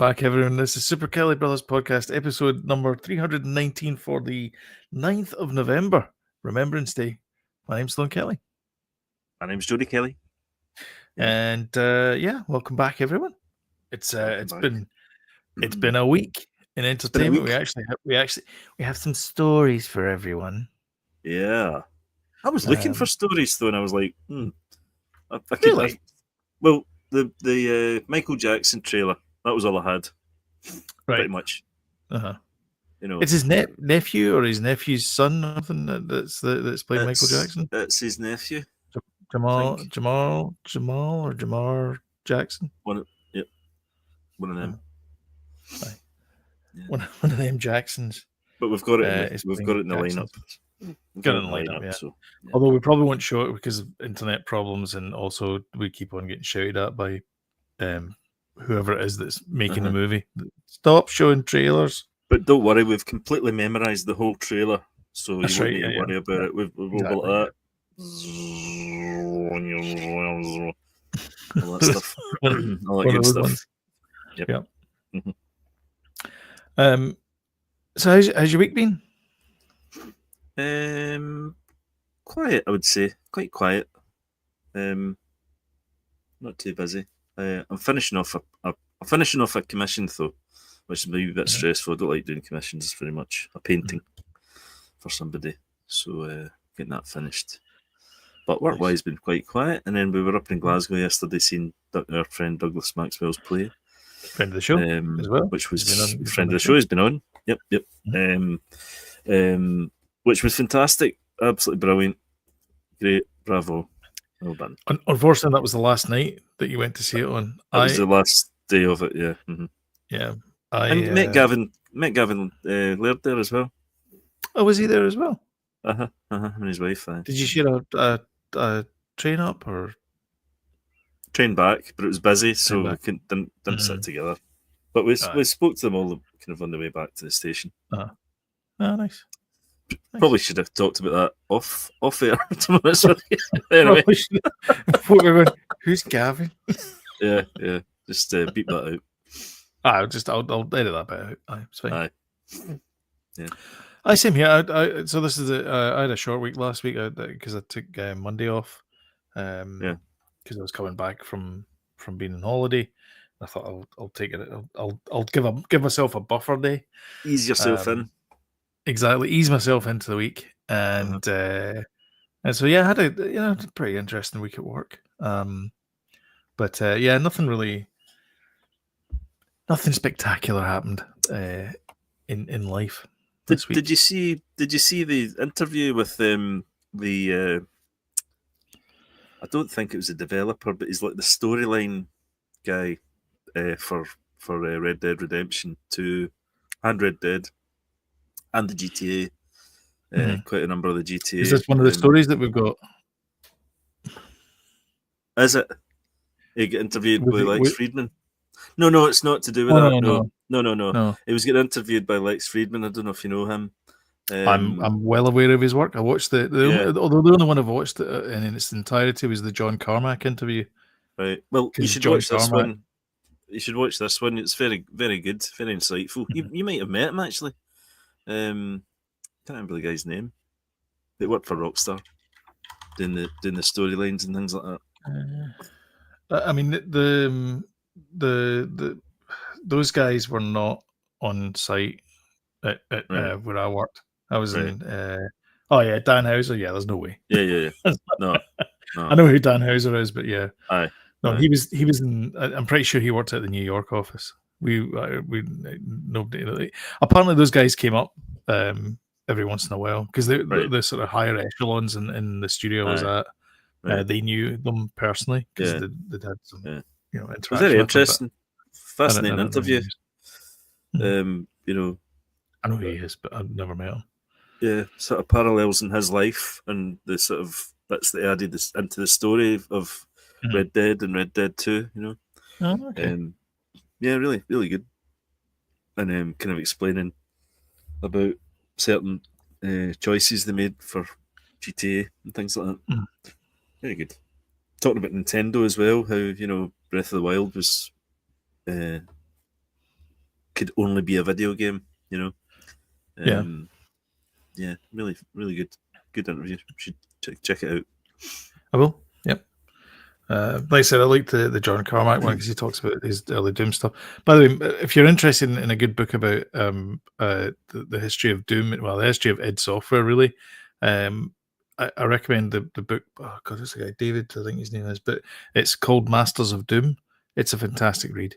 back, everyone. This is Super Kelly Brothers Podcast, episode number 319 for the 9th of November, Remembrance Day. My name's Sloan Kelly. My name's Jody Kelly. And welcome back, everyone. It's been a week in entertainment. We have some stories for everyone. Yeah, I was looking for stories though, and I was like, I could. Really? Well, the Michael Jackson trailer, that was all I had, pretty much. You know, it's his nephew or his nephew's son, or something that's playing Michael Jackson. It's his nephew, Jamar Jackson. One of them. One of them Jacksons. But we've got it. We've got it in the lineup. Got it in the lineup, yeah. So, yeah. Although we probably won't show it because of internet problems, and also we keep on getting shouted at by whoever it is that's making the movie. Stop showing trailers. But don't worry, we've completely memorised the whole trailer, so you won't need to worry about it. We've got that. All that stuff. All that good stuff. Yep. So how's your week been? Quiet, I would say. Quite quiet. Not too busy. I'm finishing off a commission though, which is maybe a bit stressful. I don't like doing commissions very much. A painting for somebody, so getting that finished. But work-wise, been quite quiet. And then we were up in Glasgow yesterday, seeing our friend Douglas Maxwell's play. Friend of the show as well. Which was friend of the show. He's been on. Yep. Which was fantastic. Absolutely brilliant. Great. Bravo. Well done. Unfortunately, that was the last night that you went to see it on. That was the last day of it, yeah. Mm-hmm. Yeah. And met Gavin Laird there as well. Oh, was he there as well? And his wife. Did you share a train up or train back? But it was busy, so we didn't sit together. But we spoke to them all kind of on the way back to the station. Oh, nice. Probably should have talked about that off air. To be honest with you. Anyway, who's Gavin? Yeah. Just beep that out. I'll edit that bit out. It's fine. Aye. Yeah. Same here. So this is I had a short week last week because I took Monday off. Because I was coming back from being on holiday. I thought I'll take it. I'll give myself a buffer day. Ease yourself in. Exactly, ease myself into the week, and so I had a pretty interesting week at work. But nothing spectacular happened in life this week. Did you see the interview with the? I don't think it was a developer, but he's like the storyline guy for Red Dead Redemption 2 and Red Dead. And the GTA, quite a number of the GTA. Is this one of the stories that we've got? Is it? He get interviewed by Lex Friedman? No, it's not to do with that. No. He was getting interviewed by Lex Friedman. I don't know if you know him. I'm well aware of his work. I watched although the only one I've watched in its entirety was the John Carmack interview. Right. Well, you should watch this one. You should watch this one. It's very, very good, very insightful. You might have met him actually. Can't remember the guy's name. They worked for Rockstar, doing the storylines and things like that. I mean, the those guys were not on site at where I worked. I was in. Dan Houser. Yeah, there's no way. Yeah. No. I know who Dan Houser is, but yeah. Aye. No, he was in. I'm pretty sure he worked at the New York office. Nobody. Apparently, those guys came up every once in a while because the sort of higher echelons in the studio I was at. They knew them personally because they'd had some interaction. It was very interesting, fascinating interview. I know who he is, but I've never met him. Yeah, sort of parallels in his life and the sort of bits that added into the story of Red Dead and Red Dead 2. Oh, okay. Yeah, really, really good. And kind of explaining about certain choices they made for GTA and things like that. Very good. Talking about Nintendo as well, how Breath of the Wild was could only be a video game. You know. Yeah. Yeah, really, really good interview. Should check it out. I will. Yep. Like I said, I like the John Carmack one because he talks about his early Doom stuff. By the way, if you're interested in a good book about the history of Doom, well, the history of id Software, really, I recommend the book. Oh God, what's the guy? David, I think his name is, but it's called Masters of Doom. It's a fantastic read.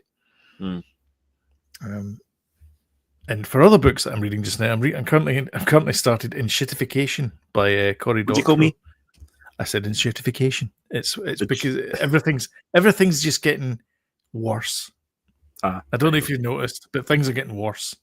And for other books that I'm reading just now, I've currently started Enshittification by Cory Doctorow. What do you call me? I said Enshittification. It's because everything's just getting worse. I don't know if you've noticed, but things are getting worse,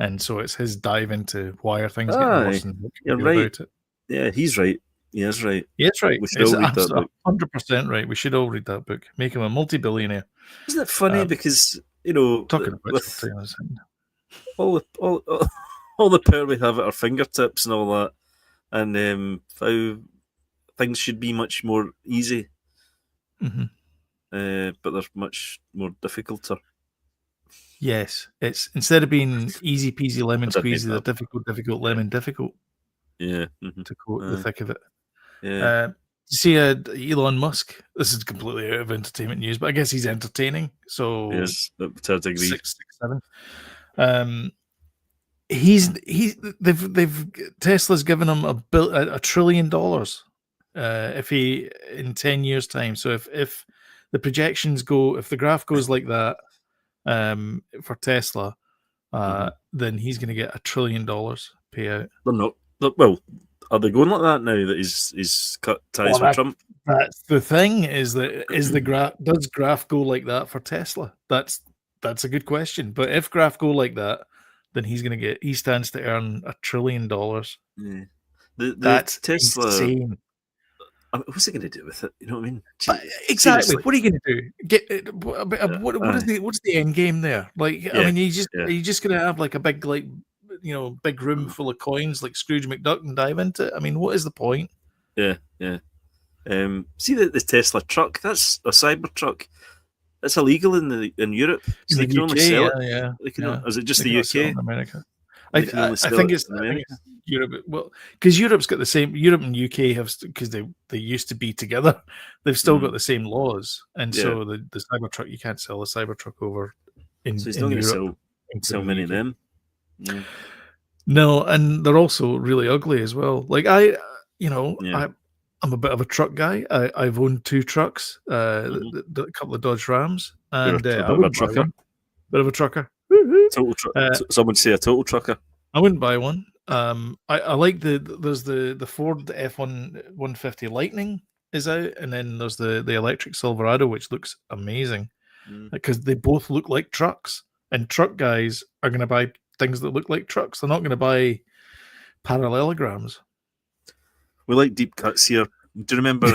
and so it's his dive into why are things getting worse and what can we do about it. Yeah, he's right. He is right. Yeah, it's right. We should all read that book. 100% right. We should all read that book. Make him a multi-billionaire. Isn't it funny because talking about with all the power we have at our fingertips and all that, and how things should be much more easy, but they're much more difficult. Yes, it's instead of being easy peasy lemon squeezy, they're difficult lemon difficult. Yeah, to quote the thick of it. Yeah. You see, Elon Musk. This is completely out of entertainment news, but I guess he's entertaining. So yes, to a degree. 6, 7. They've Tesla's given him $1 trillion if he in 10 years time. So if the projections go, if the graph goes like that for Tesla, then he's going to get $1 trillion payout. They're not. Well, are they going like that now that he's cut ties with Trump? That's the thing. Is the graph does graph go like that for Tesla? That's a good question. But if graph go like that, then he stands to earn $1 trillion. Yeah. That's Tesla. Insane. I mean, what's he going to do with it? You know what I mean? Exactly. Seriously. What are you going to do? What's the end game there? Like, I mean, are you just going to have like a big big room full of coins like Scrooge McDuck and dive into it? I mean, what is the point? Yeah. See the Tesla truck? That's a cyber truck. It's illegal in Europe, so they can only sell it. Yeah. Is it just the UK? In America. I think it's Europe. Well, because Europe's got the same. Europe and UK have, because they used to be together. They've still got the same laws, and so the Cybertruck, you can't sell a Cybertruck over in. So he's not going to sell many of them. No, and they're also really ugly as well. Like I'm a bit of a truck guy. I've owned 2 trucks, a couple of Dodge Rams, and I wouldn't buy one. Bit of a trucker. Some would say a total trucker. I wouldn't buy one. I like there's the Ford F-150 Lightning is out, and then there's the electric Silverado, which looks amazing because they both look like trucks, and truck guys are going to buy things that look like trucks. They're not going to buy parallelograms. We like deep cuts here. Do you remember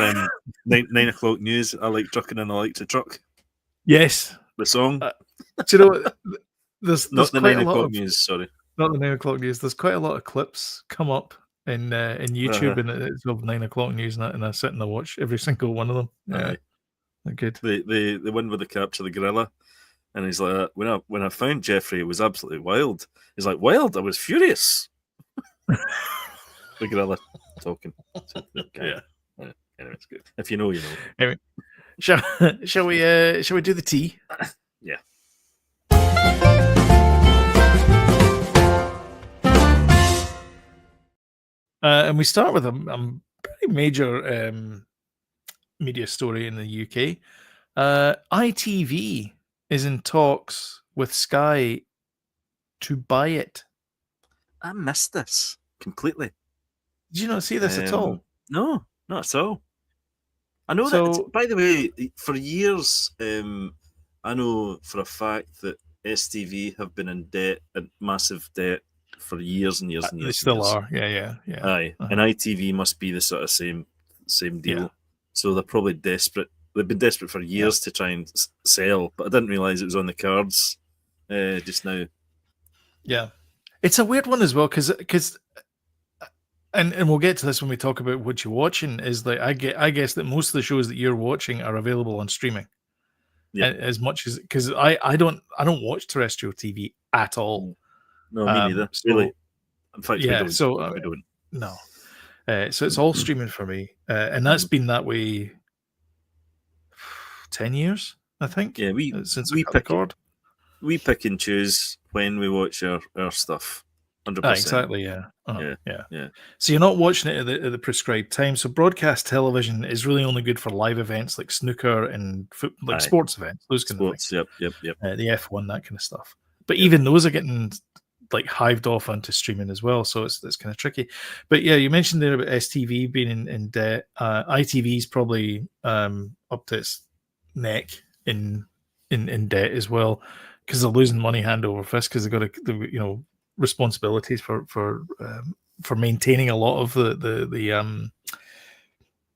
9 o'clock news? I like trucking and I like to truck. Yes, the song. Do you know what? There's not the 9 o'clock news. Sorry, not the 9 o'clock news. There's quite a lot of clips come up in YouTube and it's of 9 o'clock news, and I sit and I watch every single one of them. Yeah, they're good. The one with the capture the gorilla, and he's like, when I found Jeffrey, it was absolutely wild. He's like, wild? I was furious. The gorilla talking. Yeah. Anyway, it's good. If you know, you know. Anyway, shall we do the tea? Yeah. And we start with a pretty major media story in the UK. ITV is in talks with Sky to buy it. I missed this completely. Did you not see this at all? No, not at all. I know that, by the way, for years, I know for a fact that STV have been in debt, in massive debt, for years and years and years. They still are, yeah. Aye, and ITV must be the sort of same deal. Yeah. So they're probably desperate. They've been desperate for years to try and sell, but I didn't realise it was on the cards just now. Yeah, it's a weird one as well because. And we'll get to this when we talk about what you're watching. Is that I guess that most of the shows that you're watching are available on streaming. as much as because I don't watch terrestrial TV at all. No, me neither. So, really, in fact, we don't. So we don't. No. So it's all streaming for me, and that's been that way 10 years, I think. Yeah, since I got the cord. We pick and choose when we watch our stuff. 100%. Exactly. Yeah. Yeah. So you're not watching it at the prescribed time. So broadcast television is really only good for live events like snooker and sports events, those kind of things. Yep. The F1, that kind of stuff. But even those are getting like hived off onto streaming as well, so it's kind of tricky. But yeah, you mentioned there about STV being in debt. ITV is probably up to its neck in debt as well, because they're losing money hand over fist, because they've got responsibilities for maintaining a lot of the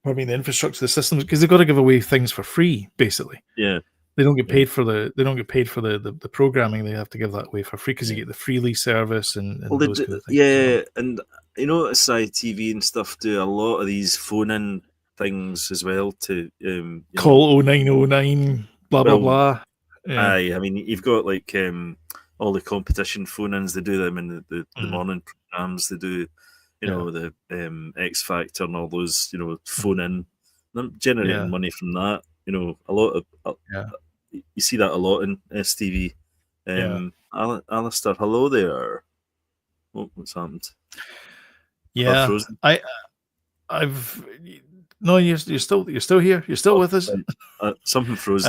infrastructure, the systems, because they've got to give away things for free, basically. Yeah. They don't get paid for the programming. They have to give that away for free, because you get the freely service and those kind of things. Yeah, and you notice ITV and stuff do a lot of these phone-in things as well to call 0909 blah blah blah. Yeah. Aye, I mean, you've got like all the competition phone-ins. They do them in the morning programs. They do the X Factor and all those phone-in. They're generating money from that. A lot of you see that a lot in STV. Alistair, hello there. What's happened? Yeah, I've no. You're still here. You're still with us. Something froze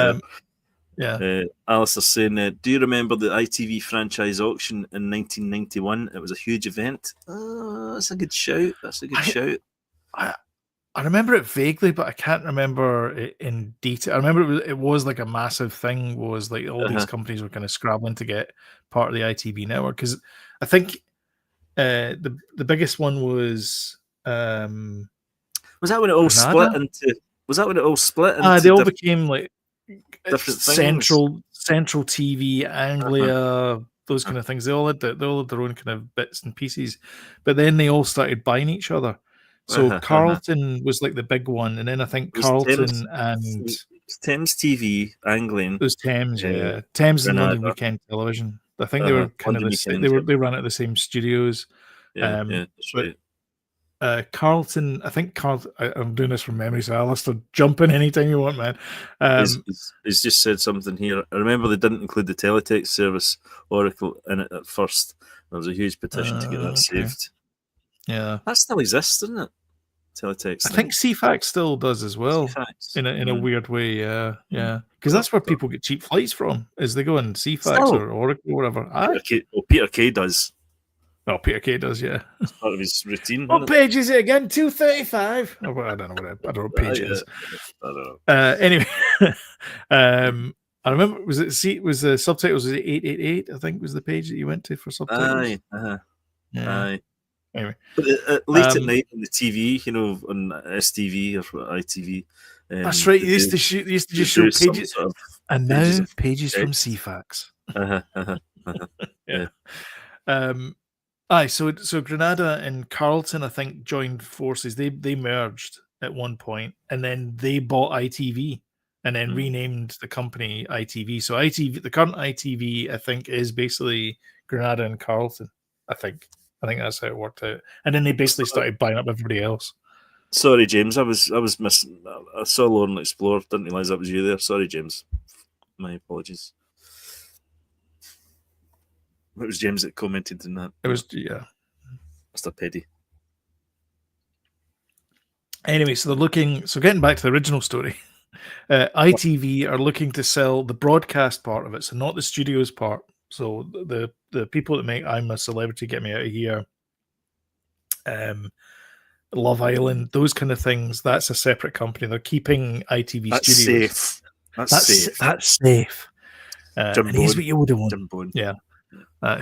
there. Alistair saying, do you remember the ITV franchise auction in 1991? It was a huge event. That's a good shout. I remember it vaguely, but I can't remember it in detail. I remember it was like a massive thing. Was like all these companies were kind of scrabbling to get part of the ITV network, because I think the biggest one was that when it all split into? Was that when it all split into? They all became like different Central TV, Anglia, those kind of things. They all had their own kind of bits and pieces, but then they all started buying each other. So Carlton was like the big one, and then I think Carlton and Thames TV, Anglian. It was Thames, Thames and London Weekend Television. I think they were kind of they ran at the same studios. That's right. Carlton, I think Carlton. I'm doing this from memory, so Alistair, jump in anytime you want, man. He's just said something here. I remember they didn't include the teletext service Oracle in it at first. There was a huge petition to get that saved. Yeah, that still exists, doesn't it? Teletext. I think CFAX still does as well, in a weird way. Yeah, because that's where people get cheap flights from. Is they go on CFAX or Oracle or whatever. Peter Kay does. Oh, Peter Kay does, yeah. It's part of his routine. What page is it again? 235. I don't know what page it is. I don't know. Anyway, I remember was the subtitles was 888? I think was the page that you went to for subtitles. Aye. Anyway, but late at night on the TV, on STV or ITV. That's right. They used to just show pages, and now pages from CFAX. So Granada and Carlton, I think, joined forces. They merged at one point, and then they bought ITV, and then renamed the company ITV. So ITV, the current ITV, I think, is basically Granada and Carlton. I think that's how it worked out. And then they basically started buying up everybody else. Sorry, James. I was missing. I saw Lauren Explore. Didn't realise that was you there. Sorry, James. My apologies. It was James that commented on that. It was, Mr. Peddy. Anyway, so getting back to the original story, ITV are looking to sell the broadcast part of it, so not the studios part. So the people that make I'm a Celebrity, Get Me Out of Here, Love Island, those kind of things, that's a separate company. They're keeping ITV studios. Safe. That's safe. And here's what you would have won. Yeah.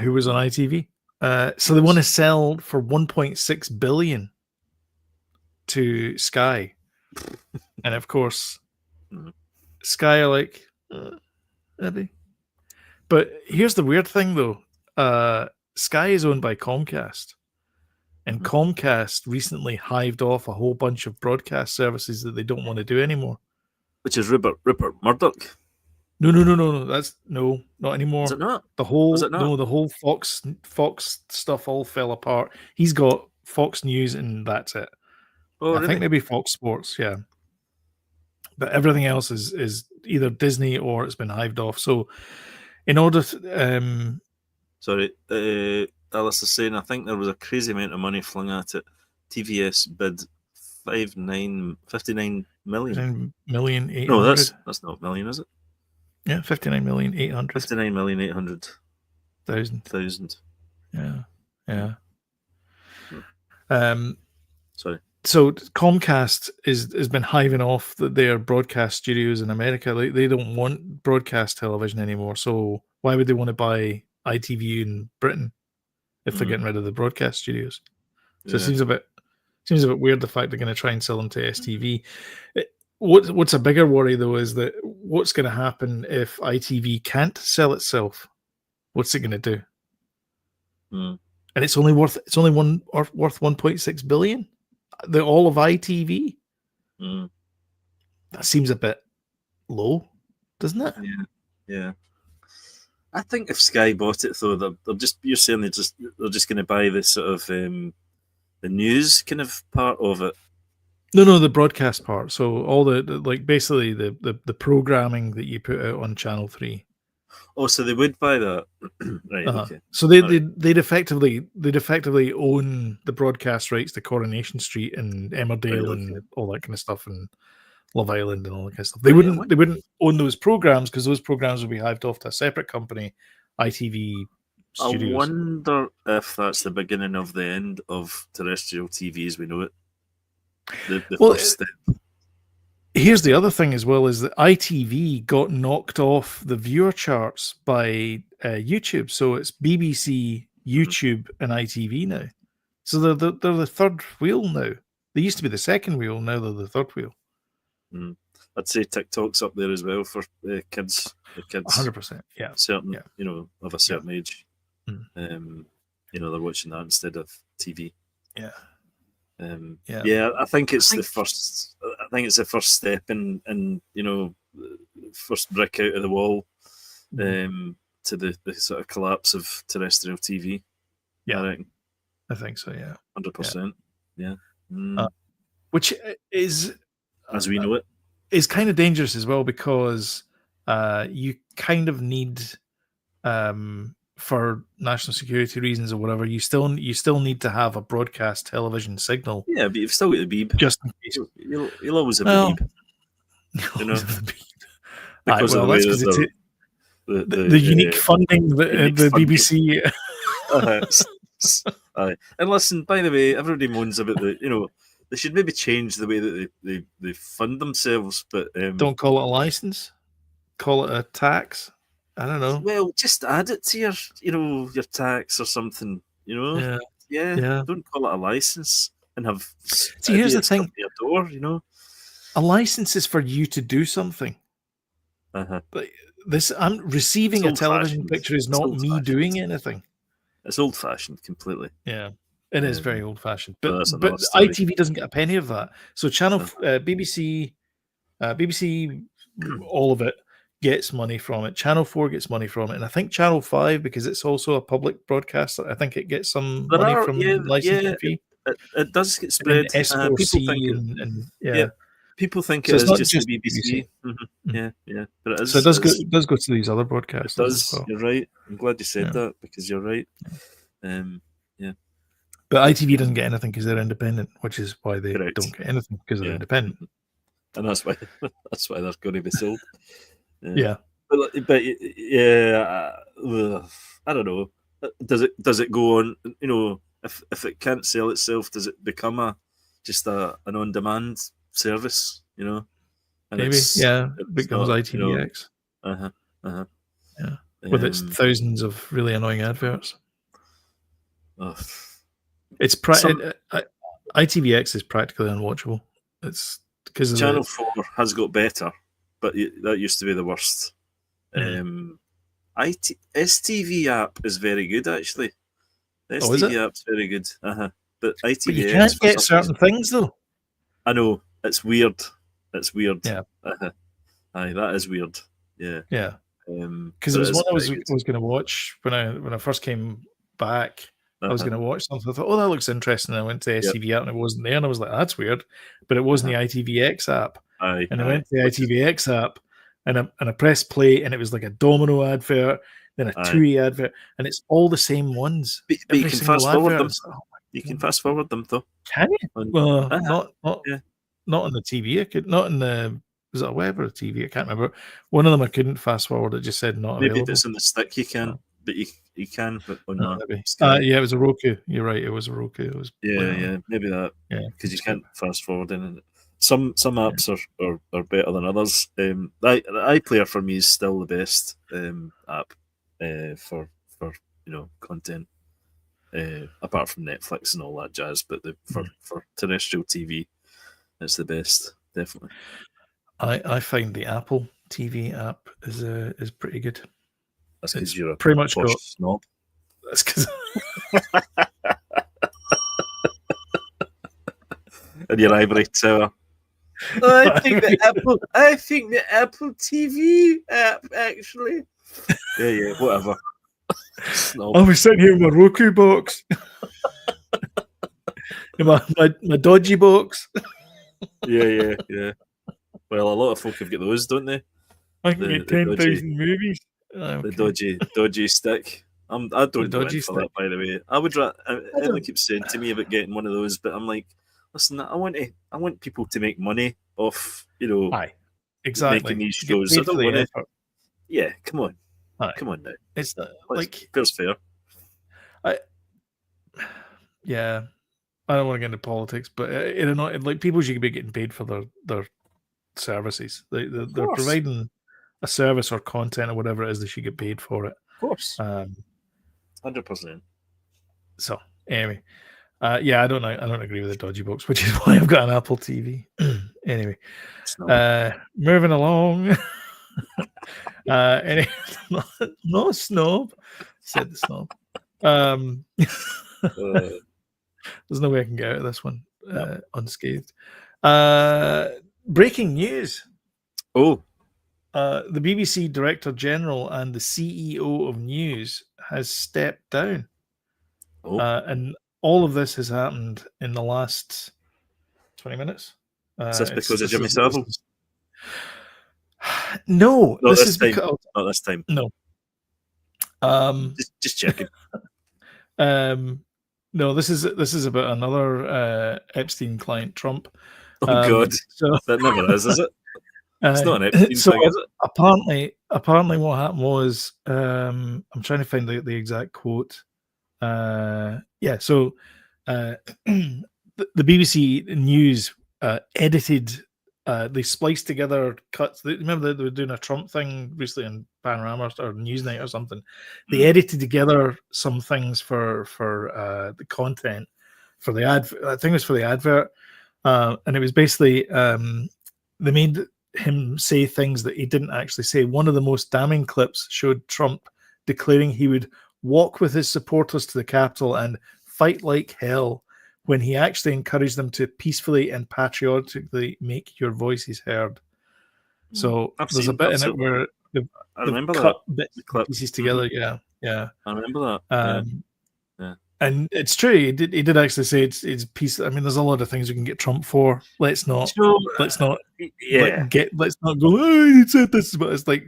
Who was on ITV. So they want to sell for 1.6 billion to Sky. And of course, Sky are like, maybe. But here's the weird thing, though. Sky is owned by Comcast. And Comcast recently hived off a whole bunch of broadcast services that they don't want to do anymore. Which is Rupert Murdoch. No. That's not anymore. Is it not? The Is whole it not? the whole Fox stuff all fell apart. He's got Fox News, and that's it. Oh, I think really? maybe Fox Sports, yeah. But everything else is either Disney or it's been hived off. So, in order to, Sorry, Alice is saying I think there was a crazy amount of money flung at it. TVS bid 59 million. 59,800,000. No, that's not million, is it? Yeah, 59,800,000. 59,800,000. Yeah. Sorry. So Comcast has been hiving off their broadcast studios in America. They don't want broadcast television anymore. So why would they want to buy ITV in Britain if they're getting rid of the broadcast studios? So it seems a bit weird the fact they're going to try and sell them to STV. What's a bigger worry though is that what's going to happen if ITV can't sell itself? What's it going to do? And it's only worth 1.6 billion. All of ITV. That seems a bit low, doesn't it? Yeah. I think if Sky bought it though, you're saying they're just going to buy this sort of the news kind of part of it. No, the broadcast part. So all the basically the programming that you put out on Channel 3. Oh, so they would buy that, right? Okay. So they'd effectively own the broadcast rights to Coronation Street and Emmerdale and all that kind of stuff, and Love Island and all that kind of stuff. They wouldn't own those programs because those programs would be hived off to a separate company, ITV Studios. I wonder if that's the beginning of the end of terrestrial TV as we know it. The first step. Here's the other thing as well, is that ITV got knocked off the viewer charts by YouTube. So it's BBC, YouTube, and ITV now. So they're the third wheel now. They used to be the second wheel. Now they're the third wheel. I'd say TikTok's up there as well for kids. The kids, 100%. Yeah, certain of a certain age. They're watching that instead of TV. Yeah. I think it's the first. I think it's the first step in first brick out of the wall to the sort of collapse of terrestrial TV. Yeah, I think so. Yeah, 100%. Yeah, which is, as we know it, is kind of dangerous as well, because you kind of need, for national security reasons or whatever, you still need to have a broadcast television signal. Yeah, but you've still got the beep. Just in case. You'll always have the beep. Because of the way that the unique funding the BBC. And listen, by the way, everybody moans about they should maybe change the way that they fund themselves, but don't call it a license, call it a tax. I don't know. Well, just add it to your tax or something. Yeah. Don't call it a license and have. See, here's the thing. Your door, A license is for you to do something. But I'm receiving a television picture is not me doing anything. It's old-fashioned completely. Yeah, it is very old-fashioned. But ITV doesn't get a penny of that. So BBC, all of it gets money from it. Channel 4 gets money from it, and I think Channel 5, because it's also a public broadcaster, I think it gets some money from licensing fee. It does get spread. People think it is just the BBC. Yeah, but it is. So it does go to these other broadcasters. It does. As well. You're right. I'm glad you said that, because you're right. But ITV doesn't get anything because they're independent, which is why they don't get anything, because they're independent, and that's why they're going to be sold. Yeah, but I don't know. Does it go on? If it can't sell itself, does it become just an on-demand service? And maybe it becomes ITVX. Yeah, with its thousands of really annoying adverts. It's ITVX is practically unwatchable. It's because Channel 4 has got better, but that used to be the worst. STV app is very good, actually. The STV app's very good. But ITVX. But you can't get certain things though. I know, it's weird. Yeah. Aye, that is weird. Yeah. Yeah. Because But it was it is one I was pretty good. going to watch when I first came back. I was Uh-huh. going to watch something. I thought, oh, that looks interesting. And I went to the Yep. SCV app and it wasn't there. And I was like, that's weird. But it wasn't the ITVX app. Aye, And I aye. went to the ITVX app and I pressed play and it was like a Domino advert, then a Aye. TUI advert, and it's all the same ones. But Every you can single fast forward advert. them. It's like, oh my You can God. fast forward them though. Can you? Well, Yeah. not on the TV. I could not in the. Was it a web or a TV? I can't remember. One of them I couldn't fast forward. It just said not Maybe available. if it's on the stick you can, Oh. but you can, but on Maybe. Sky. Yeah, it was a Roku. You're right. It was a Roku. It was Maybe that. Yeah, because you can't fast forward in it. Some apps are better than others. iPlayer for me is still the best app for content. Apart from Netflix and all that jazz, but for terrestrial TV, it's the best, definitely. I find the Apple TV app is pretty good. That's because you're a pretty much posh snob. That's because and your ivory tower. I think the Apple TV app actually. Yeah, whatever. Snob. I was sitting here with my Roku box, my dodgy box. Yeah. Well, a lot of folk have got those, don't they? I can get 10,000 movies. The dodgy stick. I don't go in for that, by the way. I would. Emily keeps saying to me about getting one of those, but I'm like, listen, I want people to make money off, exactly, making these shows. I don't want to. Yeah, come on. Come on now. It's fair's fair. Yeah, I don't want to get into politics, but like people should be getting paid for their services. They're providing a service or content or whatever it is. They should get paid for it. Of course. 100%. So anyway, I don't agree with the dodgy box, which is why I've got an Apple TV. Anyway, moving along. Anyway, not a snob, said the snob. There's no way I can get out of this one unscathed. Breaking news. Oh. The BBC Director General and the CEO of News has stepped down. Oh. And all of this has happened in the last 20 minutes. Is this because of Jimmy Savile? No, not this this is time. because Not this time. No. Just checking. No, this is about another Epstein client, Trump. Oh God, that never is it? It's not an Epstein thing, is it? Apparently, what happened was I'm trying to find the exact quote. So the BBC News edited. They spliced together cuts. Remember they were doing a Trump thing recently on Panorama or Newsnight or something. They edited together some things for the content for the ad. I think it was for the advert, and it was basically they made him say things that he didn't actually say. One of the most damning clips showed Trump declaring he would walk with his supporters to the Capitol and fight like hell, when he actually encouraged them to peacefully and patriotically make your voices heard. So there's a bit in it where I remember cut that bits and pieces together. Yeah. I remember that. And it's true. He did actually say it's peace. I mean, there's a lot of things we can get Trump for. Let's not go. Oh, he said this, but it's like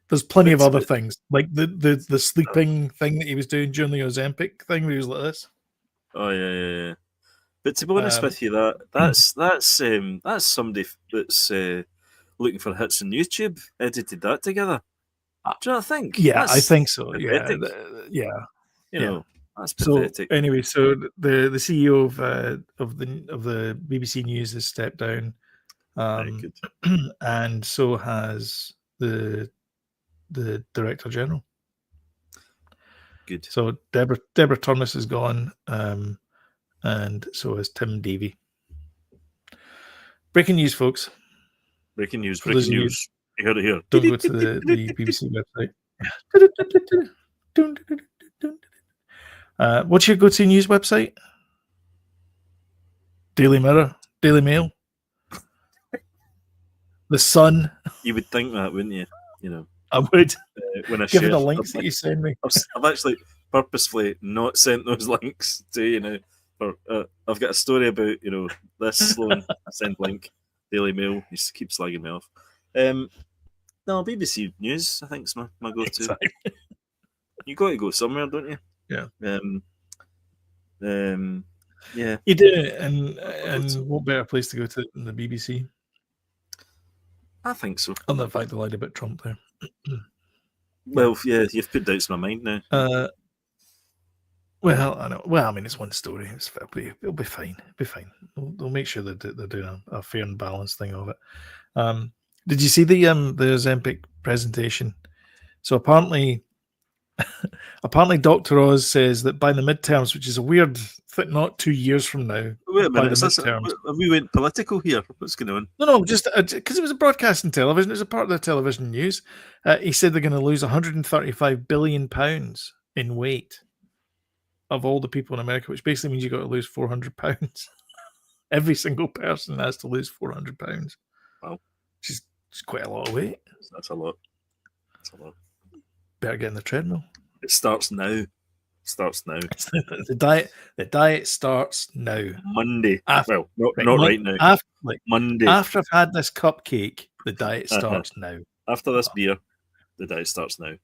there's plenty of other things, like the sleeping thing that he was doing during the Ozempic thing, where he was like this. Oh yeah. But to be honest with you, that's somebody that's looking for hits on YouTube edited that together. Do you not think? Yeah, I think so. Pathetic. Yeah. That's pathetic. So anyway, so the CEO of the BBC News has stepped down, and so has the Director General. Good. So Deborah Thomas is gone, and so is Tim Davie. Breaking news, folks. Breaking news. You heard it here. Don't go to the BBC website. What's your go-to news website? Daily Mirror, Daily Mail, The Sun. You would think that, wouldn't you? you know. I would. When I Given share the links that you send me. I've actually purposefully not sent those links to, you know, I've got a story about, you know, this Sloan, send link, Daily Mail, he keeps slagging me off. No, BBC News, I think, is my go-to. Exactly. You got to go somewhere, don't you? Yeah. Yeah. You do, and what better place to go to than the BBC? I think so. On the fact I lied about Trump there. Well, yeah, you've put doubts in my mind now. Well, I know. Well, I mean, it's one story. It'll be fine. It'll be fine. They'll make sure they're doing a fair and balanced thing of it. Did you see the Ozempic presentation? So apparently Dr. Oz says that by the midterms, which is a weird thing, not 2 years from now. Wait a minute, midterms, we went political here. What's going on? No, just because it was a broadcasting television. It was a part of the television news. He said they're going to lose £135 billion in weight of all the people in America, which basically means you've got to lose £400. Every single person has to lose £400. Wow. Which is quite a lot of weight. That's a lot. Better get in the treadmill. It starts now. The diet starts now. Monday. After, not right now. Monday. After I've had this cupcake, the diet starts now. After this beer, the diet starts now.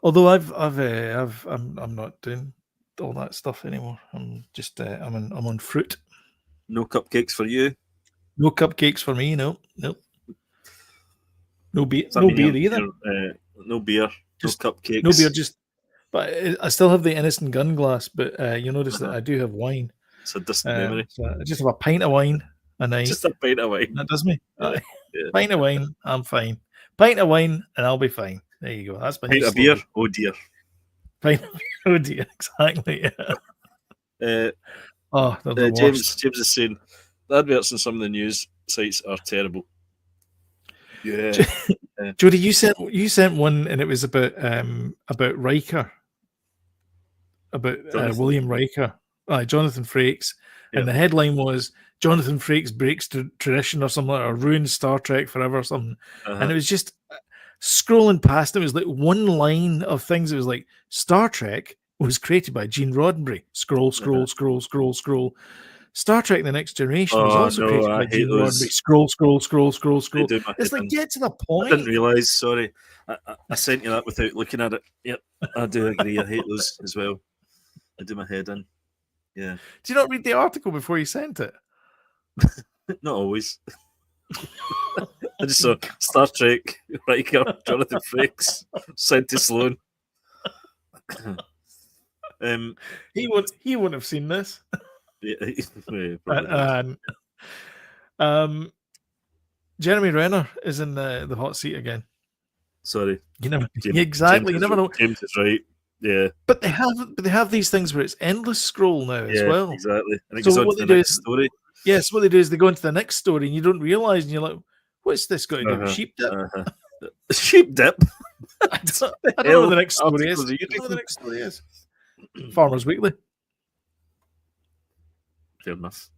Although I'm not doing all that stuff anymore. I'm just I'm on fruit. No cupcakes for you. No cupcakes for me. No. No beer. No beer either. No beer. Just no cupcakes. No beer. But I still have the innocent gun glass. But you notice that I do have wine. It's a distant memory. So I just have a pint of wine a night. Just a pint of wine. That does me. Yeah. Pint of wine. I'm fine. Pint of wine, and I'll be fine. There you go. That's my pint of beer. Oh dear. Pint of beer. Oh dear. Exactly. Yeah. James is saying the adverts on some of the news sites are terrible. Yeah. Jody, you sent one, and it was about Riker, about William Riker, Jonathan Frakes, and the headline was Jonathan Frakes breaks tradition or something, or ruins Star Trek forever or something. And it was just scrolling past. It was like one line of things. It was like Star Trek was created by Gene Roddenberry. Scroll. Star Trek: The Next Generation was also created by Gene Roddenberry. Scroll. It's like, get to the point. I didn't realise. Sorry, I sent you that without looking at it. Yep, I do agree. I hate those as well. I do my head in. Yeah. Do you not read the article before you sent it? Not always. I just saw Star Trek, Riker, Jonathan Frakes, sent to Sloan. He wouldn't have seen this. Yeah, Jeremy Renner is in the hot seat again. Sorry, James you never know. James is right. Yeah, but they have these things where it's endless scroll now as well. Exactly. And it goes on to the next story. Yes, what they do is they go into the next story, and you don't realize, and you're like, "What's this got to do with sheep dip?" Sheep dip. I don't know what the next story is. You know what the next story is? Farmers Weekly. Fair enough.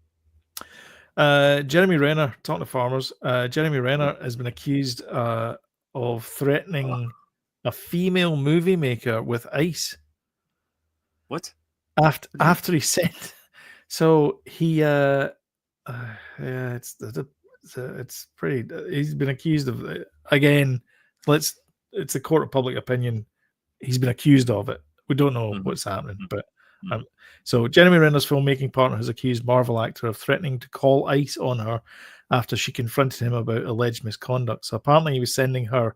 Jeremy Renner, talking to farmers, Jeremy Renner has been accused of threatening a female movie maker with ice. What? After he said, so he it's pretty. He's been accused of, again. It's a court of public opinion. He's been accused of it. We don't know what's happening, but. So Jeremy Renner's filmmaking partner has accused Marvel actor of threatening to call ICE on her after she confronted him about alleged misconduct. So apparently he was sending her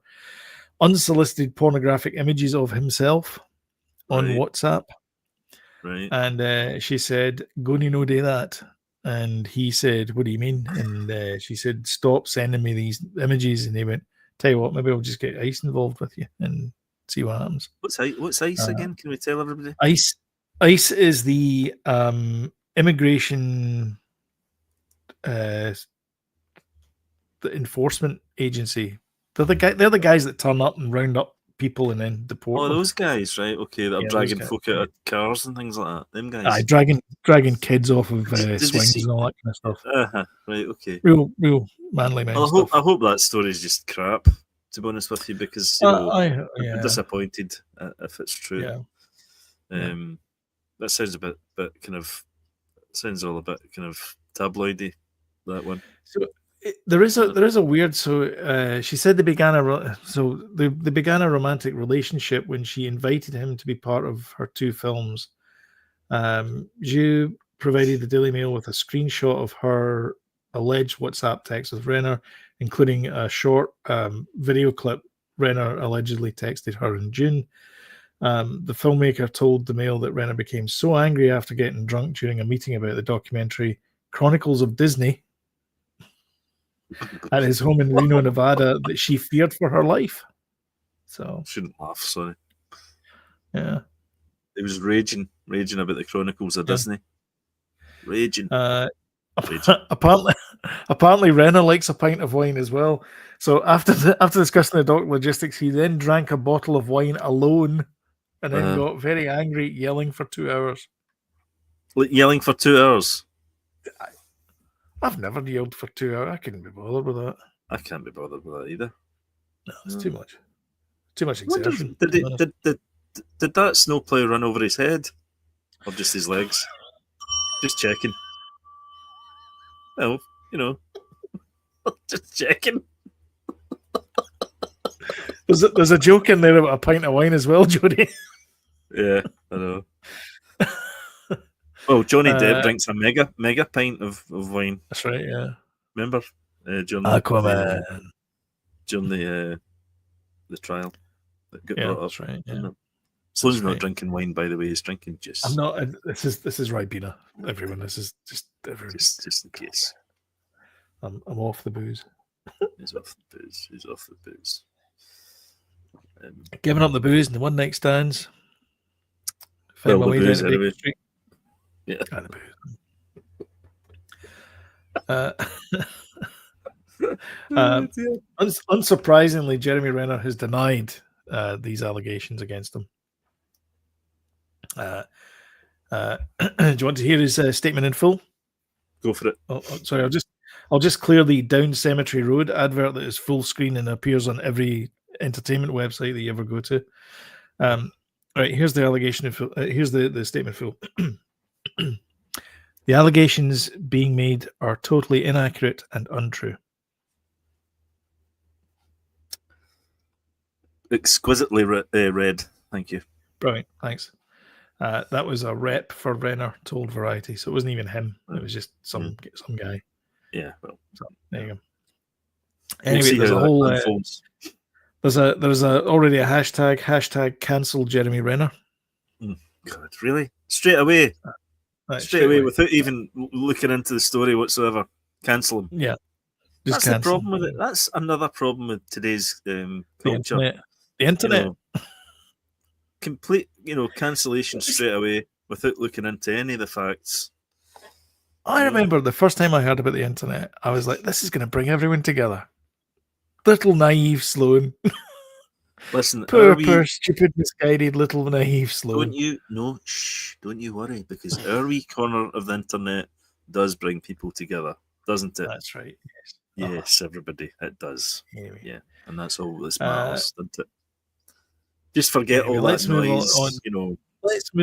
unsolicited pornographic images of himself on WhatsApp. Right. And she said, "Go no do that." And he said, "What do you mean?" And she said, "Stop sending me these images." And he went, "Tell you what, maybe I'll just get ICE involved with you and see what happens." What's ICE again? Can we tell everybody? ICE is the immigration the enforcement agency. They're the guys that turn up and round up people and then deport them. Those guys, right? Okay, that are dragging folk out of cars and things like that. Them guys. Dragging kids off of swings and all that kind of stuff. Right, okay. Real manly men. I hope that story's just crap. to be honest with you, because I'm disappointed if it's true. Yeah. That sounds a bit kind of sounds all a bit kind of tabloidy. That one. So there is a weird. So she said they began a romantic relationship when she invited him to be part of her 2 films. Zhu provided the Daily Mail with a screenshot of her alleged WhatsApp text with Renner, including a short video clip Renner allegedly texted her in June. The filmmaker told the Mail that Renner became so angry after getting drunk during a meeting about the documentary Chronicles of Disney at his home in Reno, Nevada, that she feared for her life. So shouldn't laugh. Sorry. Yeah. He was raging about the Chronicles of Disney. Raging. Apparently, Renner likes a pint of wine as well. So after discussing the dock logistics, he then drank a bottle of wine alone, and then got very angry, yelling for 2 hours. Yelling for 2 hours. I've never yelled for 2 hours. I couldn't be bothered with that. I can't be bothered with that either. No, it's too much. Too much exertion. Did that snowplow run over his head, or just his legs? Just checking. Well, just checking. There's a joke in there about a pint of wine as well, Jody. Yeah, I know. Well, Johnny Depp drinks a mega pint of wine. That's right, yeah. Remember? During Aquaman. During the trial. That got brought up. That's right, yeah. Sloane's not drinking wine, by the way. He's drinking juice. I'm not. This is Ribena, everyone. This is just everyone. Just in case. I'm off the booze. He's off the booze. Giving up the booze and the one night stands. Find my way down to Baker Street. Yeah. And the booze. Unsurprisingly, Jeremy Renner has denied these allegations against him. Do you want to hear his statement in full? Go for it. Sorry, I'll just clear the Down Cemetery Road advert that is full screen and appears on every entertainment website that you ever go to. Right, here's the allegation. Here's the statement full. The allegations being made are totally inaccurate and untrue. Exquisitely read. Thank you. Brilliant. Thanks. That was a rep for Renner told Variety, so it wasn't even him. It was just some guy. Yeah. Well, so, there you go. Anyway, there's a whole. There's already a hashtag cancel Jeremy Renner. God, really? Straight away. Straight away, without even looking into the story whatsoever. Cancel him. Yeah. That's the problem with it. That's another problem with today's culture. The internet. Complete, cancellation straight away without looking into any of the facts. I remember the first time I heard about the internet, I was like, this is going to bring everyone together. Little naive Sloane. Listen, poor, stupid, misguided little naive Sloane. Don't you worry, because our wee corner of the internet does bring people together, doesn't it? That's right. Yes, everybody, it does. Anyway. Yeah, and that's all this matters, doesn't it? Just forget all that noise, Let's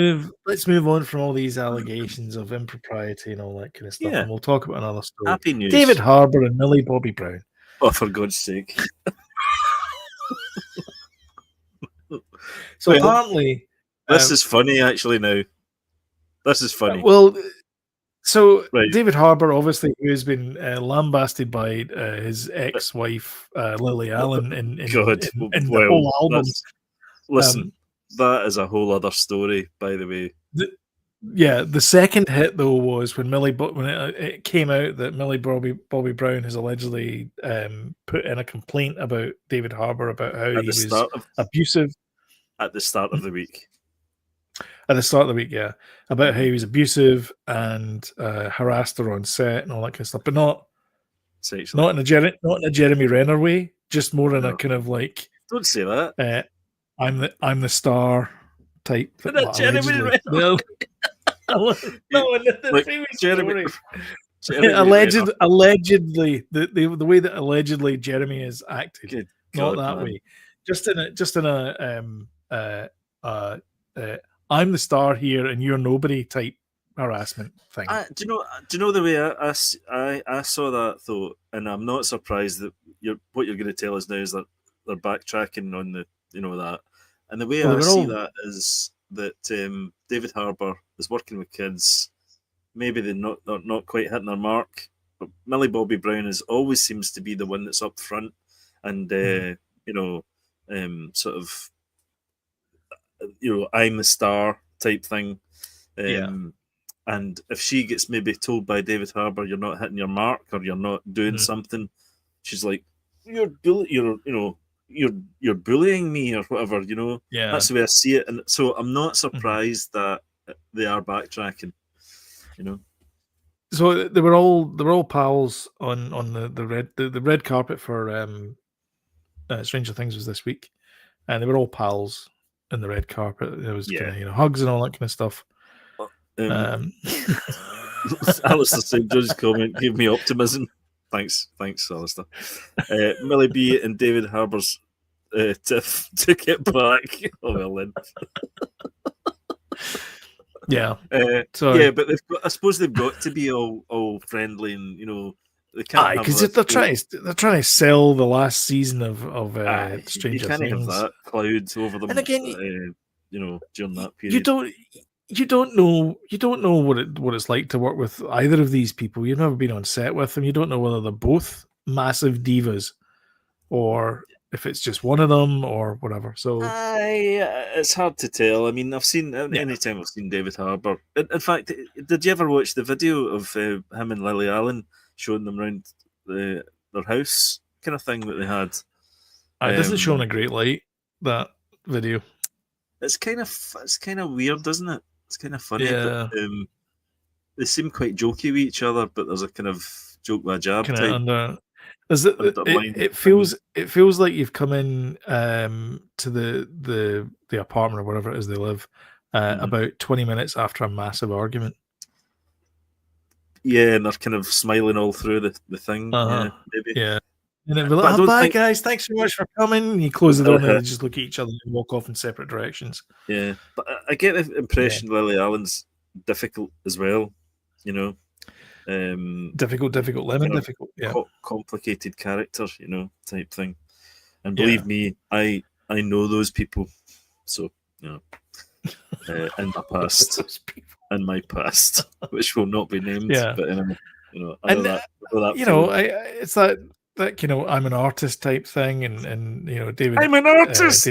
move on from all these allegations of impropriety and all that kind of stuff, and we'll talk about another story. Happy news. David Harbour and Millie Bobby Brown. Oh, for God's sake! So apparently, this is funny. Actually, now this is funny. David Harbour, obviously, who has been lambasted by his ex-wife Lily Allen in the whole album. Listen, that is a whole other story, by the way. The second hit though was when it came out that Millie Bobby Brown has allegedly put in a complaint about David Harbour about how he was abusive at the start of the week. At the start of the week, yeah, about how he was abusive and harassed her on set and all that kind of stuff, but not in a Jeremy Renner way, just more in a kind of like, don't say that. I'm the star type. Jeremy Renner. Jeremy. Allegedly, the way that allegedly Jeremy has acted. not that way. Just in a I'm the star here and you're nobody type harassment thing. Do you know the way I saw that though, and I'm not surprised that what you're going to tell us now is that they're backtracking on the that, and the way I see that is that David Harbour is working with kids. Maybe they're not quite hitting their mark, but Millie Bobby Brown always seems to be the one that's up front, and sort of I'm the star type thing. And if she gets maybe told by David Harbour you're not hitting your mark or you're not doing something, she's like, you're bullying me or whatever, Yeah, that's the way I see it. And so I'm not surprised that they are backtracking, So they were all pals on the red carpet for Stranger Things was this week, and they were all pals in the red carpet. There was kind of hugs and all that kind of stuff. Alistair St. George's comment gave me optimism. Thanks, Alistair. Millie B and David Harbour's tiff took it back. Oh well then. Yeah. But I suppose they've got to be all friendly and they can't. Because they're trying to sell the last season of Stranger Things. You can't have that cloud over them. And again, during that period, you don't know what it's like to work with either of these people. You've never been on set with them. You don't know whether they're both massive divas or if it's just one of them or whatever. So it's hard to tell. I mean, I've seen anytime I've seen David Harbour. In fact, did you ever watch the video of him and Lily Allen showing them around their house kind of thing that they had? It doesn't show in a great light, that video. It's kind of weird, isn't it? It's kind of funny. Yeah. But, they seem quite jokey with each other, but there's a kind of joke with a jab type. It feels like you've come in to the apartment or wherever it is they live about 20 minutes after a massive argument. Yeah, and they're kind of smiling all through the thing. Yeah, maybe. Yeah. And they'll be like, bye guys, thanks so much for coming. And you close the door and they just look at each other and walk off in separate directions. Yeah, but I get the impression Lily Allen's difficult as well, difficult, lemon difficult, complicated character, type thing. And believe me, I know those people. So, in my past, which will not be named. Yeah. But I know that. It's that I'm an artist type thing, and David. I'm an artist.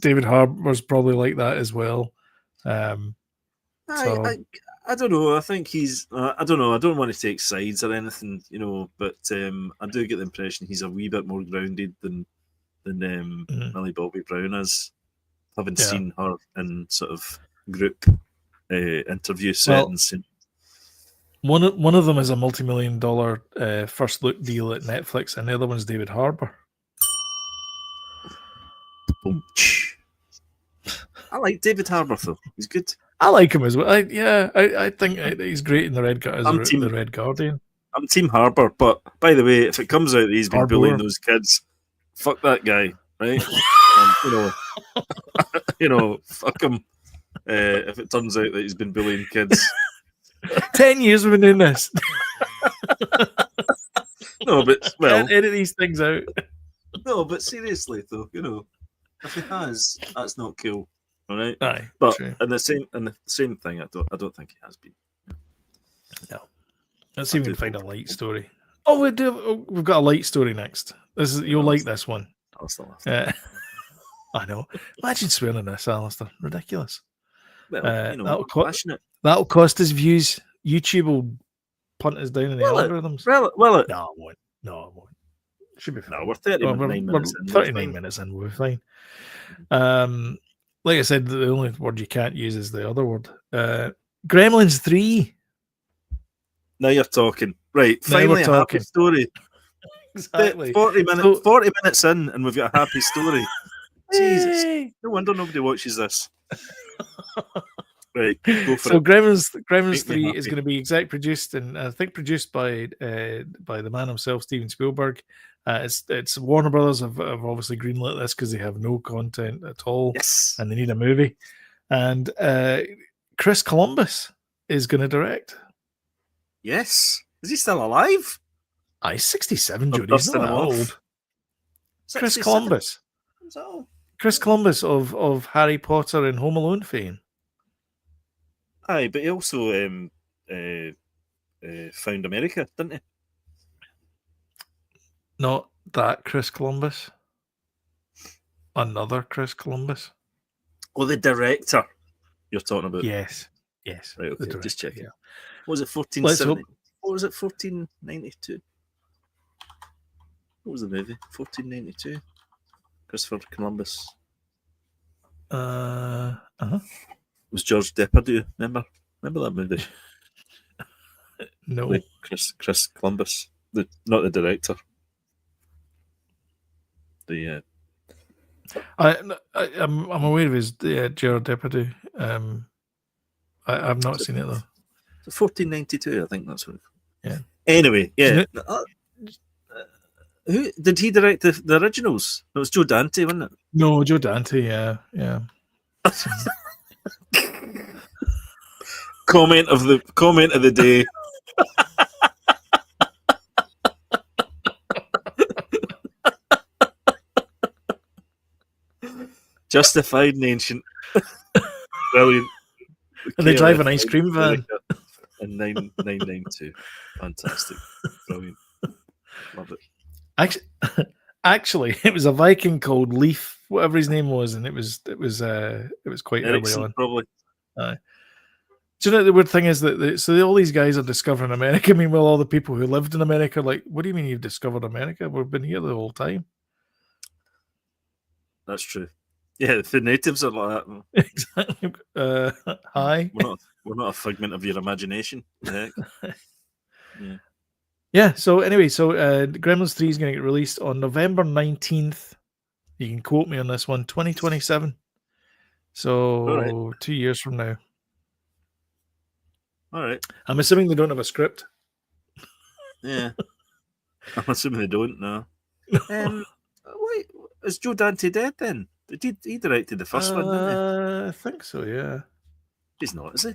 David Harbour's probably like that as well. I don't know. I think he's. I don't know. I don't want to take sides or anything, but I do get the impression he's a wee bit more grounded than Millie Bobby Brown is, having seen her in sort of group interview settings. One of them is a multi-million-dollar first look deal at Netflix, and the other one's David Harbour. I like David Harbour though; he's good. I like him as well. I think he's great in the Red Guardian. I'm Team Harbour, but by the way, if it comes out that he's been bullying those kids, fuck that guy, right? Fuck him. If it turns out that he's been bullying kids. 10 years we've been doing this. No, but can't edit these things out. No, but seriously though, if he has, that's not cool. All right. Aye, but true. and the same thing, I don't think he has been. No. Let's see if we can find a light story. Oh, we've got a light story next. You'll like this one. I'll still laugh. I know. Imagine swearing in this, Alistair. Ridiculous. Well, that'll cost us views. YouTube will punt us down in the algorithms. No, it won't. No, it won't. Should be fine. No, we're 39 minutes in. 39 minutes in, we'll be fine. Like I said, the only word you can't use is the other word. Gremlins 3. Now you're talking. Right, finally a happy story. Exactly. 40 minutes in and we've got a happy story. Jesus. No wonder nobody watches this. Right, go for So it. Gremlins Make me 3 is happy. going to be exec produced and I think produced by the man himself, Steven Spielberg. It's Warner Brothers have obviously greenlit this because they have no content at all, Yes. and they need a movie. And Chris Columbus is going to direct. Yes. Is he still alive? He's 67, Or Jody. He's dusting not him that off? old. Chris 67? Columbus. Is that all? Chris Columbus of Harry Potter and Home Alone fame. Aye, but he also found America, didn't he? Not that Chris Columbus. Another Chris Columbus. Oh, the director you're talking about. Yes. Right, okay, Director, just checking. yeah. What was it, 1470? What was it, 1492? What was the movie? 1492? Christopher Columbus. Uh-huh. It was George Depardieu, remember that movie? No. Like Chris Columbus. Not the director. I'm aware of his Gerard Depardieu. I've not seen it though. 1492, I think that's what. Yeah. Anyway, yeah. You Who did he direct the originals? It was Joe Dante, wasn't it? No, Joe Dante. Yeah. Comment of the day. Justified and ancient. Brilliant. And they drive an ice cream van. And 992. Fantastic. Brilliant. Love it. Actually, it was a Viking called Leaf, whatever his name was, and it was quite Ericsson, early on. probably. Do you know the weird thing is that all these guys are discovering America. Meanwhile, all the people who lived in America are like, what do you mean you've discovered America? We've been here the whole time. That's true. Yeah, the natives are like that. Exactly. Hi. We're not a figment of your imagination. Yeah. Yeah. So anyway, Gremlins 3 is going to get released on November 19th. You can quote me on this one, 2027. So right. 2 years from now. All right. I'm assuming they don't have a script. Yeah. I'm assuming they don't. No. Wait, is Joe Dante dead then? He directed the first one, didn't he? I think so. Yeah. He's not, is he?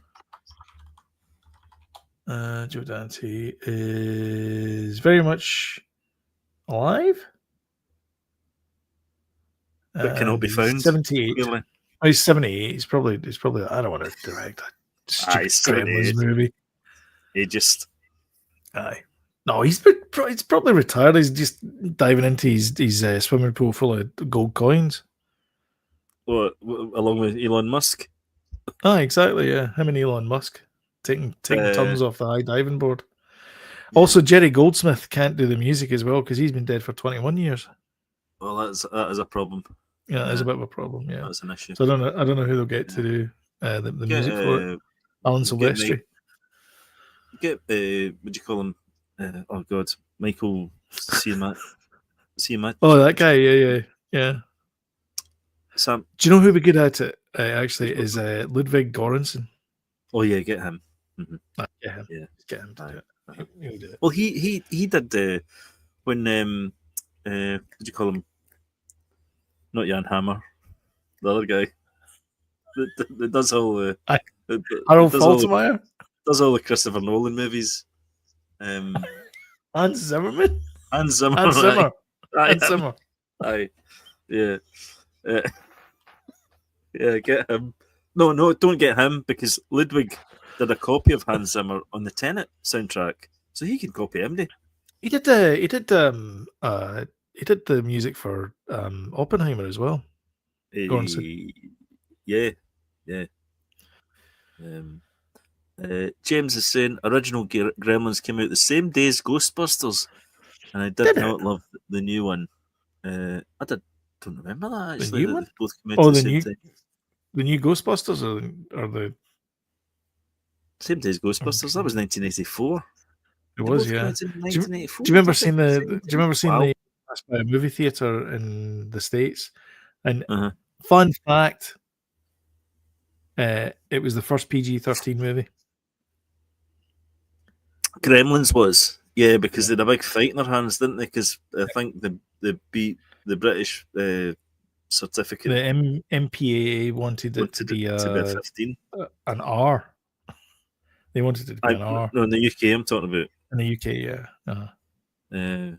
Joe Dante is very much alive. But cannot be found. 78. Really? Oh, he's 78. He's probably. I don't want to direct a stupid Gremlins movie. He just. Aye. No, he's probably retired. He's just diving into his swimming pool full of gold coins. What, along with Elon Musk? Exactly. Yeah, him and Elon Musk taking tons off the high diving board. Yeah. Also, Jerry Goldsmith can't do the music as well because he's been dead for 21 years. Well, that is a problem. Yeah, that is a bit of a problem. Yeah, that's an issue. So I don't know who they'll get to do the music for it. Alan Silvestri. What do you call him? Oh God, Michael Ciamat. Oh, that guy. Yeah. Sam. Do you know who would be good at it? Actually, is Ludwig Göransson. Oh yeah, get him. Mm-hmm. Get him. Yeah, get him to do it. He'll do it. Well, he did when what do you call him? Not Jan Hammer, the other guy that does all Harold Faltermeyer does all the Christopher Nolan movies. Hans Zimmer. Hans Zimmer. Aye. Yeah. Yeah, get him. No, don't get him because Ludwig did a copy of Hans Zimmer on the Tenet soundtrack, so he can copy him. He did the music for Oppenheimer as well. Yeah. James is saying original Gremlins came out the same day as Ghostbusters, and I did not love the new one. I don't remember that actually. The new one? Both came out at the same time. The new Ghostbusters or the same day as Ghostbusters? That was 1984. It was, yeah. 1984. Do you remember seeing the by a movie theater in the States? And fun fact, it was the first PG-13 movie. Gremlins was, because they had a big fight in their hands, didn't they? Because I think they beat the British certificate. The MPAA wanted it to be a 15. An R. They wanted it to be an R. No, in the UK, I'm talking about. In the UK, yeah.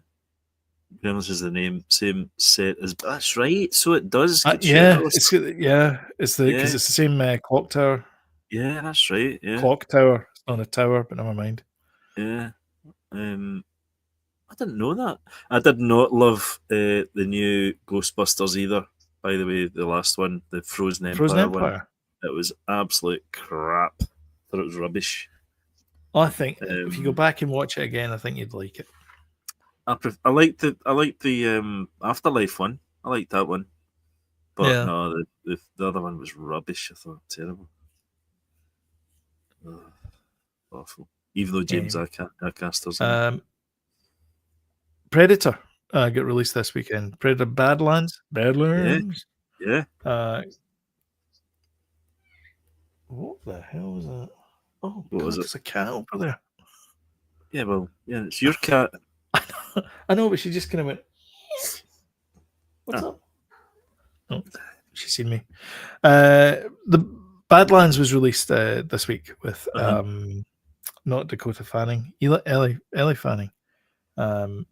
Gremlins is the name, same set as. That's right. So it does. It's because it's the same clock tower. Yeah, that's right. Yeah, clock tower. It's not a tower, but never mind. Yeah, I didn't know that. I did not love the new Ghostbusters either. By the way, the last one, the Frozen Empire one, it was absolute crap. I thought it was rubbish. I think if you go back and watch it again, I think you'd like it. I liked the Afterlife one. I liked that one, but no, the other one was rubbish. I thought terrible, awful. Even though James Acaster's in it. Predator got released this weekend. Predator Badlands. Yeah. What the hell was that? Oh, what was it? There's a cat over there. Yeah, well, yeah, it's your cat. I know, but she just kind of went, what's up? Oh, she's seen me. The Badlands was released this week with not Dakota Fanning, Ellie Fanning. And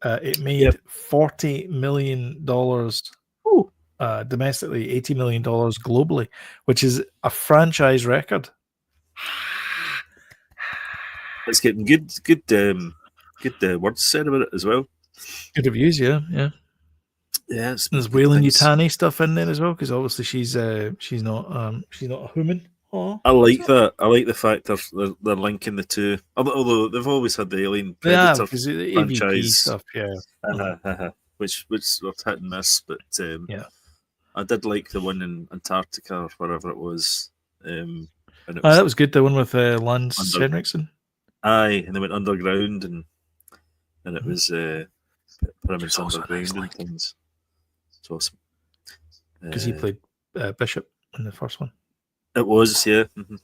it made $40 million domestically, $80 million globally, which is a franchise record. It's getting good words said about it as well. Good reviews, yeah. Yeah, there's Wayland Yutani stuff in there as well, because obviously she's not a human. Oh, I like that. I like the fact they're linking the two. Although they've always had the Alien Predator franchise stuff, which was hit and miss. But I did like the one in Antarctica or wherever it was. And that was good. The one with Lance Henriksen. Aye, and they went underground, and it was pyramids underground and things. It's awesome. Because he played Bishop in the first one. It was, yeah. Mm-hmm.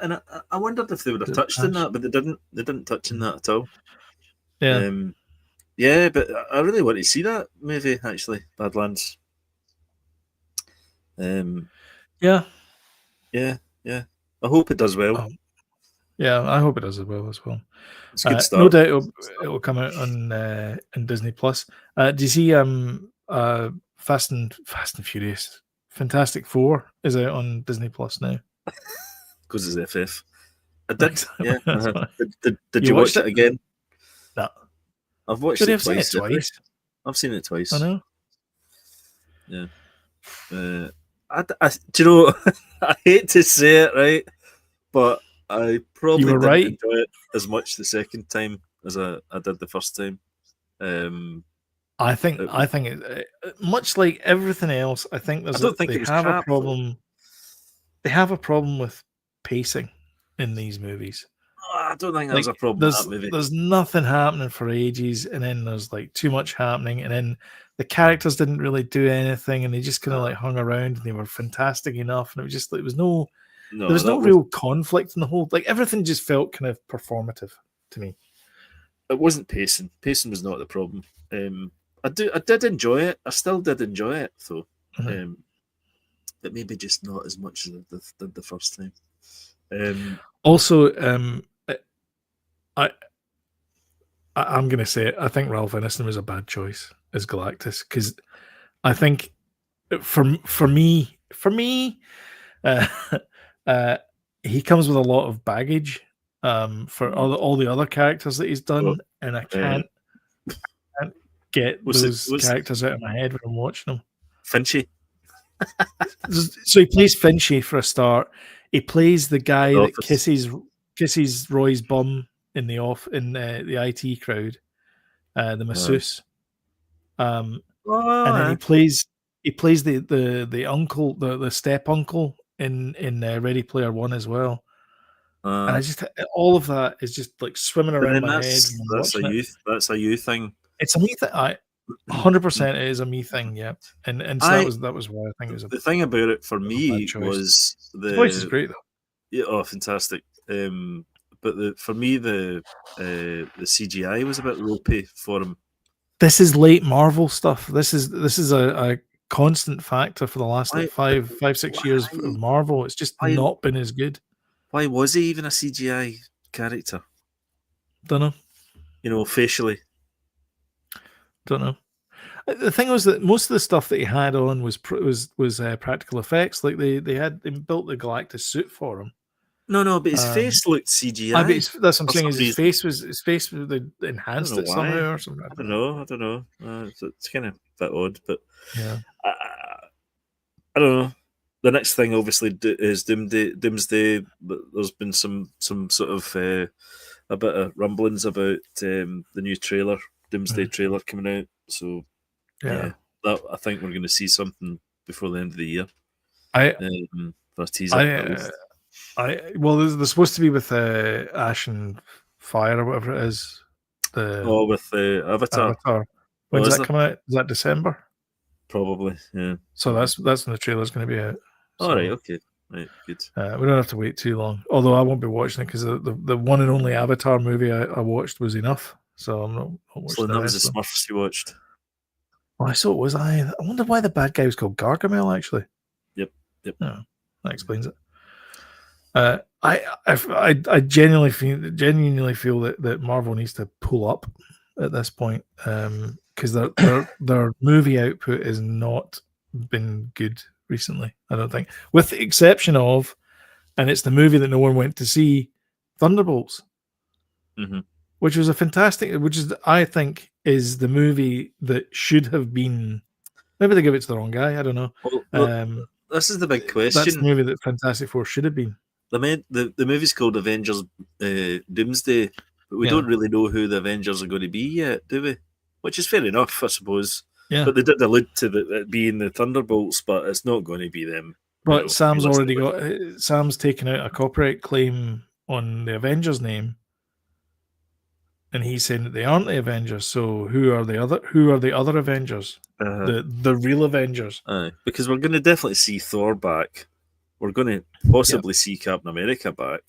And I wondered if they would have touched on that, but they didn't. They didn't touch on that at all. Yeah. But I really want to see that movie, actually, Badlands. Yeah. I hope it does well. Yeah, I hope it does as well. It's a good start. No doubt it will come out on Disney Plus. Do you see Fast and Furious? Fantastic Four is out on Disney Plus now. Because it's FF. I did. Yeah. Did you watch it again? No. I've watched it twice. I've seen it twice. I know. Yeah. Do you know? I hate to say it, right? But I probably didn't enjoy it as much the second time as I did the first time. I think it, much like everything else, I think they have a problem. They have a problem with pacing in these movies. I don't think there's a problem with that movie. There's nothing happening for ages, and then there's like too much happening, and then the characters didn't really do anything, and they just kind of like hung around, and they were fantastic enough, and there was no real conflict in the whole. Like everything just felt kind of performative to me. It wasn't pacing. Pacing was not the problem. I did enjoy it. I still did enjoy it, though. Mm-hmm. But maybe just not as much as I did the first time. Also, I'm going to say it. I think Ralph Ineson was a bad choice as Galactus, because I think for me, he comes with a lot of baggage for all the other characters that he's done, and I can't get those characters out of my head when I'm watching them. Finchy. So he plays Finchy for a start. He plays the guy that kisses Roy's bum in the IT crowd, the masseuse. And then he plays the uncle, the step uncle in Ready Player One as well. And I just all of that is just like swimming around my head. That's a youth thing. It's a me thing. 100% it is a me thing, yeah. And so that was why I think it was the thing about it for me was the voice is great though. Yeah, oh, fantastic. But for me the CGI was a bit ropey for him. This is late Marvel stuff. This is a constant factor for the last like 5-6 years of Marvel. It's just not been as good. Why was he even a CGI character? Don't know. You know, facially. Don't know. The thing was that most of the stuff that he had on was practical effects. Like they built the Galactus suit for him. No, but his face looked CGI. That's what I'm saying. His face they enhanced it somehow or something. I don't know. It's kind of a bit odd, but yeah, I don't know. The next thing, obviously, is Doomsday. There's been some sort of a bit of rumblings about the new trailer, Doomsday trailer coming out. So yeah, I think we're going to see something before the end of the year. For a teaser. Well, they're supposed to be with Ash and Fire or whatever it is. With Avatar. When's that come out? Is that December? Probably, yeah. So that's when the trailer's going to be out. All right, okay, right, good. We don't have to wait too long. Although I won't be watching it because the one and only Avatar movie I watched was enough. So I'm not watching. So that was the Smurfs you watched. Oh, I saw it. Was I wonder why the bad guy was called Gargamel. Actually. Yep. Oh, that explains it. I genuinely feel that Marvel needs to pull up at this point because their movie output has not been good recently. I don't think, with the exception of, and it's the movie that no one went to see, Thunderbolts, which was I think is the movie that should have been. Maybe they give it to the wrong guy. I don't know. Well, this is the big question. That's the movie that Fantastic Four should have been. The movie's called Avengers Doomsday, but we don't really know who the Avengers are going to be yet, do we? Which is fair enough, I suppose. Yeah. But they did allude to it being the Thunderbolts, but it's not going to be them. But Sam's taken out a copyright claim on the Avengers name, and he's saying that they aren't the Avengers. So who are the other Avengers? The real Avengers. Because we're going to definitely see Thor back. We're going to possibly see Captain America back.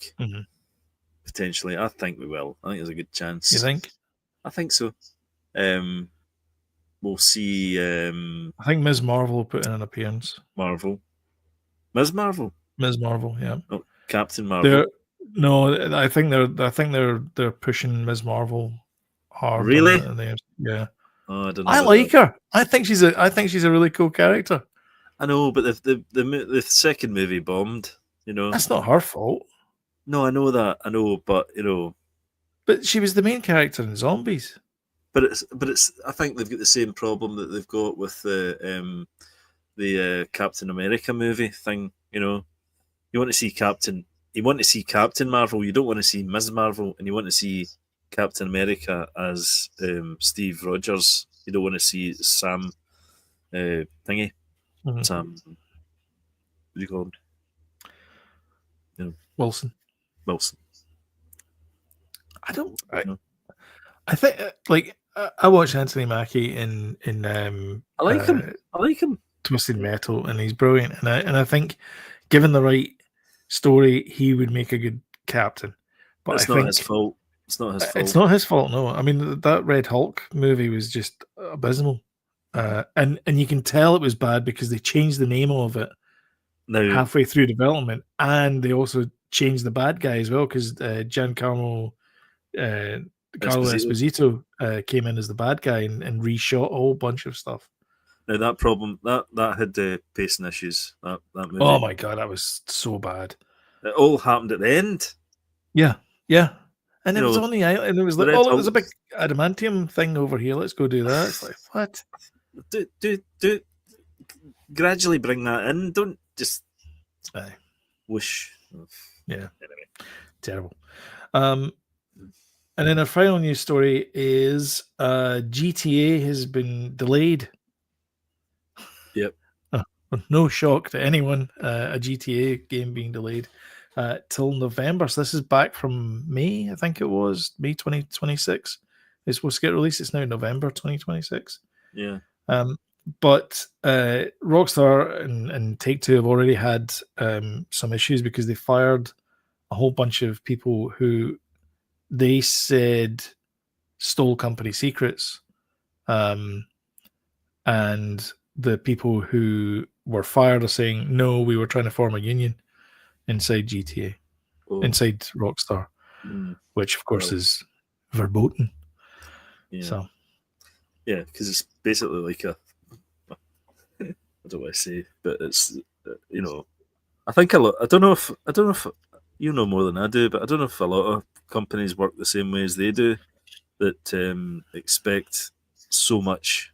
Potentially. I think we will. I think there's a good chance. You think? I think so. We'll see... I think Ms. Marvel will put in an appearance. Ms. Marvel? Ms. Marvel, yeah. Oh, Captain Marvel. I think they're pushing Ms. Marvel hard. Really? Yeah. Oh, I don't know. I like her. I think she's a really cool character. I know, but the second movie bombed. You know, that's not her fault. No, I know that. I know, but But she was the main character in Zombies. But it's. I think they've got the same problem that they've got with the Captain America movie thing. You want to see Captain Marvel. You don't want to see Ms. Marvel, and you want to see Captain America as Steve Rogers. You don't want to see Sam thingy. Sam, what do you call him? Wilson. I think I watched Anthony Mackie in I like him. Twisted Metal, and he's brilliant. And I think, given the right story, he would make a good captain. But it's not his fault. It's not his fault. It's not his fault. No, I mean that Red Hulk movie was just abysmal. And you can tell it was bad because they changed the name of it halfway through development, and they also changed the bad guy as well because Giancarlo Esposito came in as the bad guy and reshot a whole bunch of stuff. Now that problem that had pacing issues. That movie. Oh my god, that was so bad. It all happened at the end. Yeah, and it was on the island, and it was like, it was a big adamantium thing over here. Let's go do that. It's like, what? Do gradually bring that in. Don't just whoosh. Yeah, anyway, terrible. And then our final news story is GTA has been delayed. Yep. No shock to anyone. A GTA game being delayed till November. So this is back from May, I think it was May 2026. It's supposed to get released. It's now November 2026. Yeah. But Rockstar and Take-Two have already had some issues because they fired a whole bunch of people who they said stole company secrets. And the people who were fired are saying, no, we were trying to form a union inside GTA, inside Rockstar, which of course is verboten. Yeah. So, yeah, because it's basically like I don't want to say, but it's I think a lot. I don't know if you know more than I do, but I don't know if a lot of companies work the same way as they do, that expect so much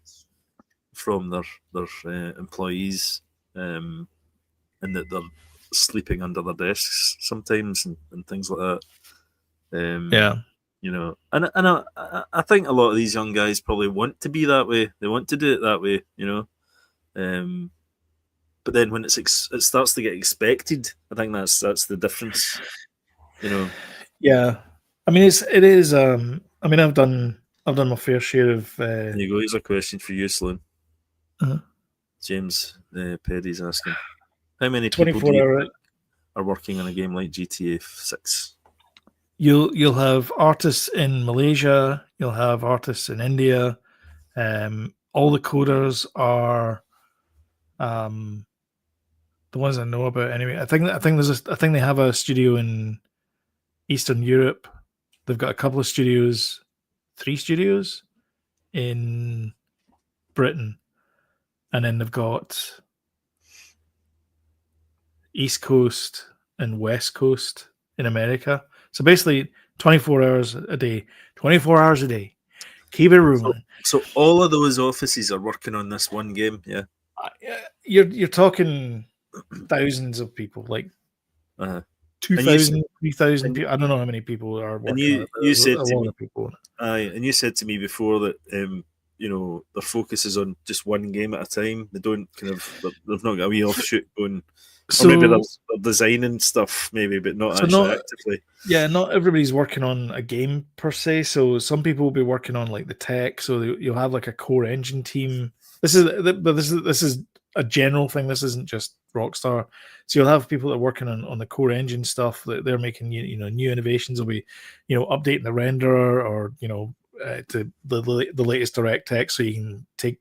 from their employees, and that they're sleeping under their desks sometimes and things like that. yeah. And I think a lot of these young guys probably want to be that way. They want to do it that way, But then when it starts to get expected, I think that's the difference, Yeah. I mean, it is. I mean, I've done my fair share of. There you go. Here's a question for you, Sloan. Uh-huh. James Perry's asking, how many people do you think are working on a game like GTA 6? You'll have artists in Malaysia. You'll have artists in India. All the coders are the ones I know about anyway. I think they have a studio in Eastern Europe. They've got a couple of studios, 3 studios in Britain, and then they've got East Coast and West Coast in America. So basically, 24 hours a day. 24 hours a day. Keep it rolling. So all of those offices are working on this one game, yeah? You're talking thousands of people, like 2,000, 3,000 people. I don't know how many people are working on it. You said a lot of people. And you said to me before that their focus is on just one game at a time. They don't they've not got a wee offshoot going. Or maybe they're designing stuff, maybe, but not actually actively. Yeah, not everybody's working on a game per se. So some people will be working on like the tech. So you'll have like a core engine team. This is a general thing. This isn't just Rockstar. So you'll have people that are working on the core engine stuff. That they're making new innovations. They'll be updating the renderer or to the latest DirectX, so you can take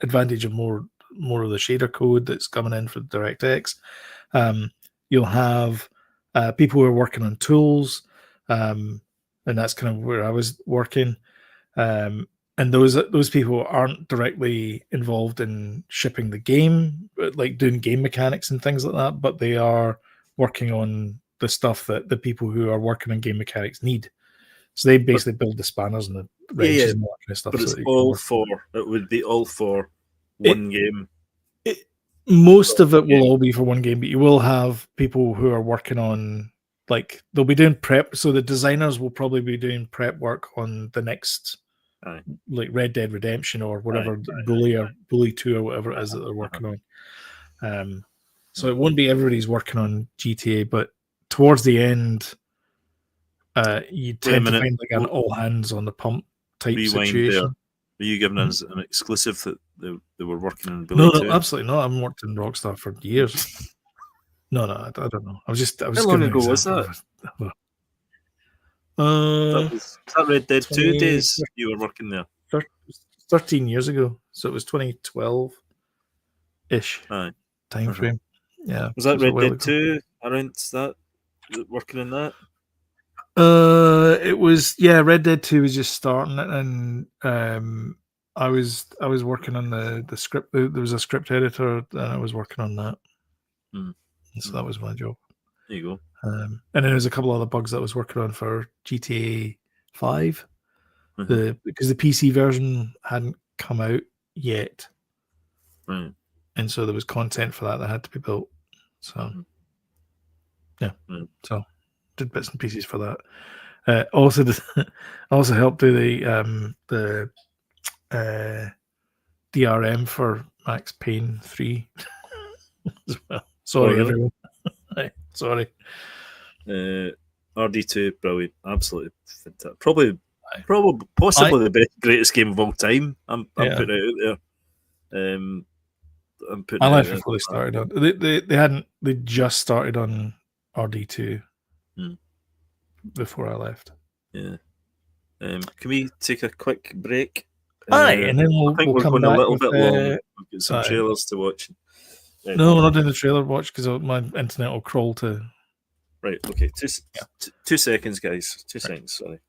advantage of more of the shader code that's coming in for DirectX. You'll have people who are working on tools, and that's kind of where I was working. And those people aren't directly involved in shipping the game, like doing game mechanics and things like that, but they are working on the stuff that the people who are working on game mechanics need. So they basically build the spanners and the wrenches and all that kind of stuff. But it would be all for one game. Most of it will all be for one game, but you will have people who are working on, like, they'll be doing prep. So the designers will probably be doing prep work on the next, like Red Dead Redemption or whatever, Bully 2 or whatever it is that they're working on. So it won't be everybody's working on GTA, but towards the end, you tend to find like an all hands on the pump type situation. There. Were you giving us an exclusive that they were working on? No, absolutely not. I haven't worked in Rockstar for years. No, I don't know. I was How long ago was that? Was that Red Dead 2 days you were working there? 13 years ago. So it was 2012-ish time frame. Yeah. Was that Red Dead 2 around that? Working on that? It was, Red Dead 2 was just starting it, and I was working on the script. There was a script editor, and I was working on that. So that was my job. There you go. And then there's a couple other bugs that I was working on for GTA 5, because the PC version hadn't come out yet, right? And so there was content for that had to be built. So so did bits and pieces for that. Also helped do the DRM for Max Payne 3 as well. Sorry, everyone. Sorry. RD2, brilliant, absolutely fantastic. Probably Probably, possibly the greatest game of all time. I'm putting it out there. I'm putting I it left out before there. they started on. They just started on RD2 before I left. Yeah. Can we take a quick break? And then I think we're come going a back little with, bit long. We've got some trailers to watch. No, we're not doing the trailer watch because my internet will crawl to. Right. Okay. 2 seconds, guys. 2 seconds. Sorry.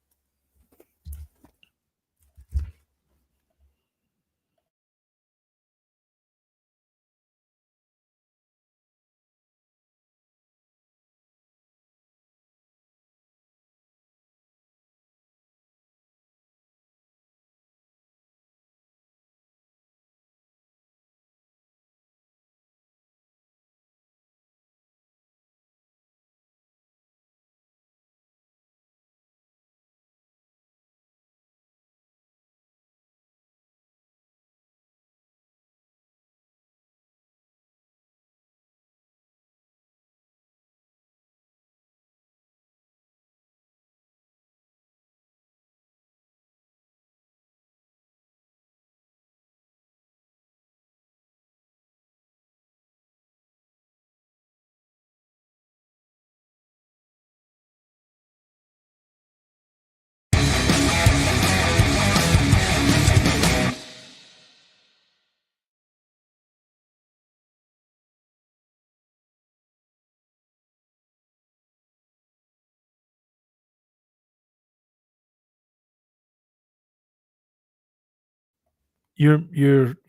You're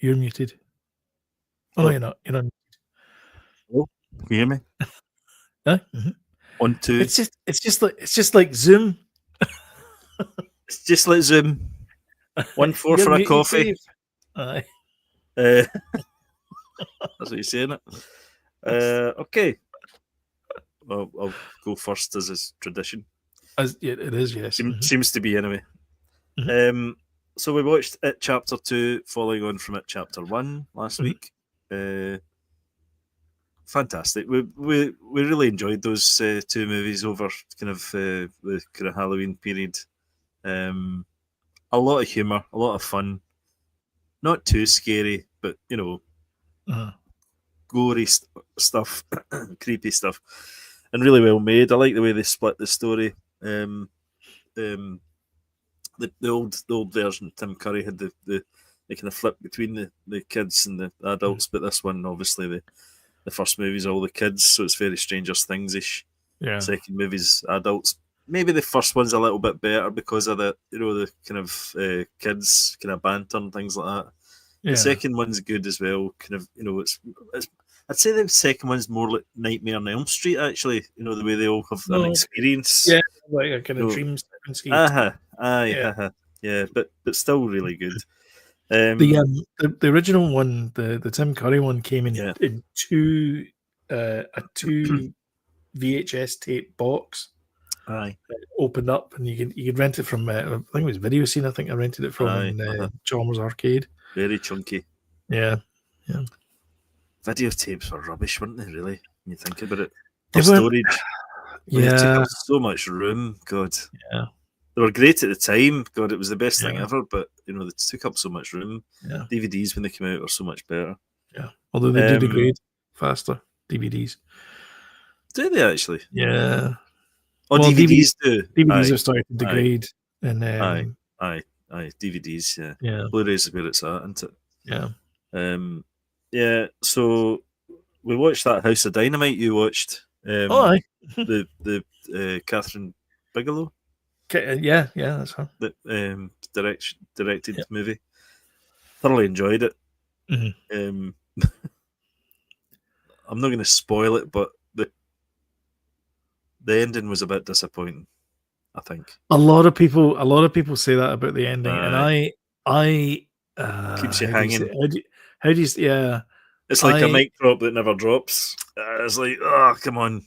muted. Oh, no, you're not. You're not. Oh, can you hear me? Mm-hmm. 1, 2. It's just like Zoom. It's just like Zoom. 1, 4 for a coffee. Aye. That's what you're saying. Okay. Well, I'll go first as is tradition. It is, yes. Seems to be anyway. So we watched It Chapter 2, following on from It Chapter 1 last week. Fantastic. We really enjoyed those 2 movies over kind of the kind of Halloween period. A lot of humour, a lot of fun. Not too scary, but gory stuff, creepy stuff, and really well made. I like the way they split the story. The old version, Tim Curry had the kind of flip between the kids and the adults, but this one, obviously, the first movie's all the kids, so it's very Stranger Things-ish. Yeah. Second movie's adults. Maybe the first one's a little bit better because of the the kind of kids kind of banter and things like that. Yeah. The second one's good as well. Kind of it's I'd say the second one's more like Nightmare on Elm Street, actually. The way they all have an experience. Yeah, like a kind of dream sequence. Yeah, but still really good. The original one, the Tim Curry one, came in a two VHS tape box. Aye. Opened up, and you could rent it from I think it was Video Scene. I think I rented it from Chalmers Arcade. Very chunky. Yeah. Videotapes were rubbish, weren't they? Really, when you think about it. The storage. They took up so much room. God. Yeah. They were great at the time. God, it was the best thing ever. But they took up so much room. Yeah. DVDs when they came out were so much better. Yeah. Although they do degrade faster. DVDs. Do they actually? Yeah. Oh, well, DVDs do. DVDs have started to degrade. And aye. DVDs. Yeah. Blu-rays is where it's at, isn't it? Yeah. Yeah. So we watched that House of Dynamite. You watched. Aye. the Catherine Bigelow. Yeah, that's her. The directed movie. Thoroughly enjoyed it. Mm-hmm. I'm not going to spoil it, but the ending was a bit disappointing, I think. A lot of people say that about the ending, and I keeps you hanging. How do you? Yeah, it's like a mic drop that never drops. It's like, oh, come on,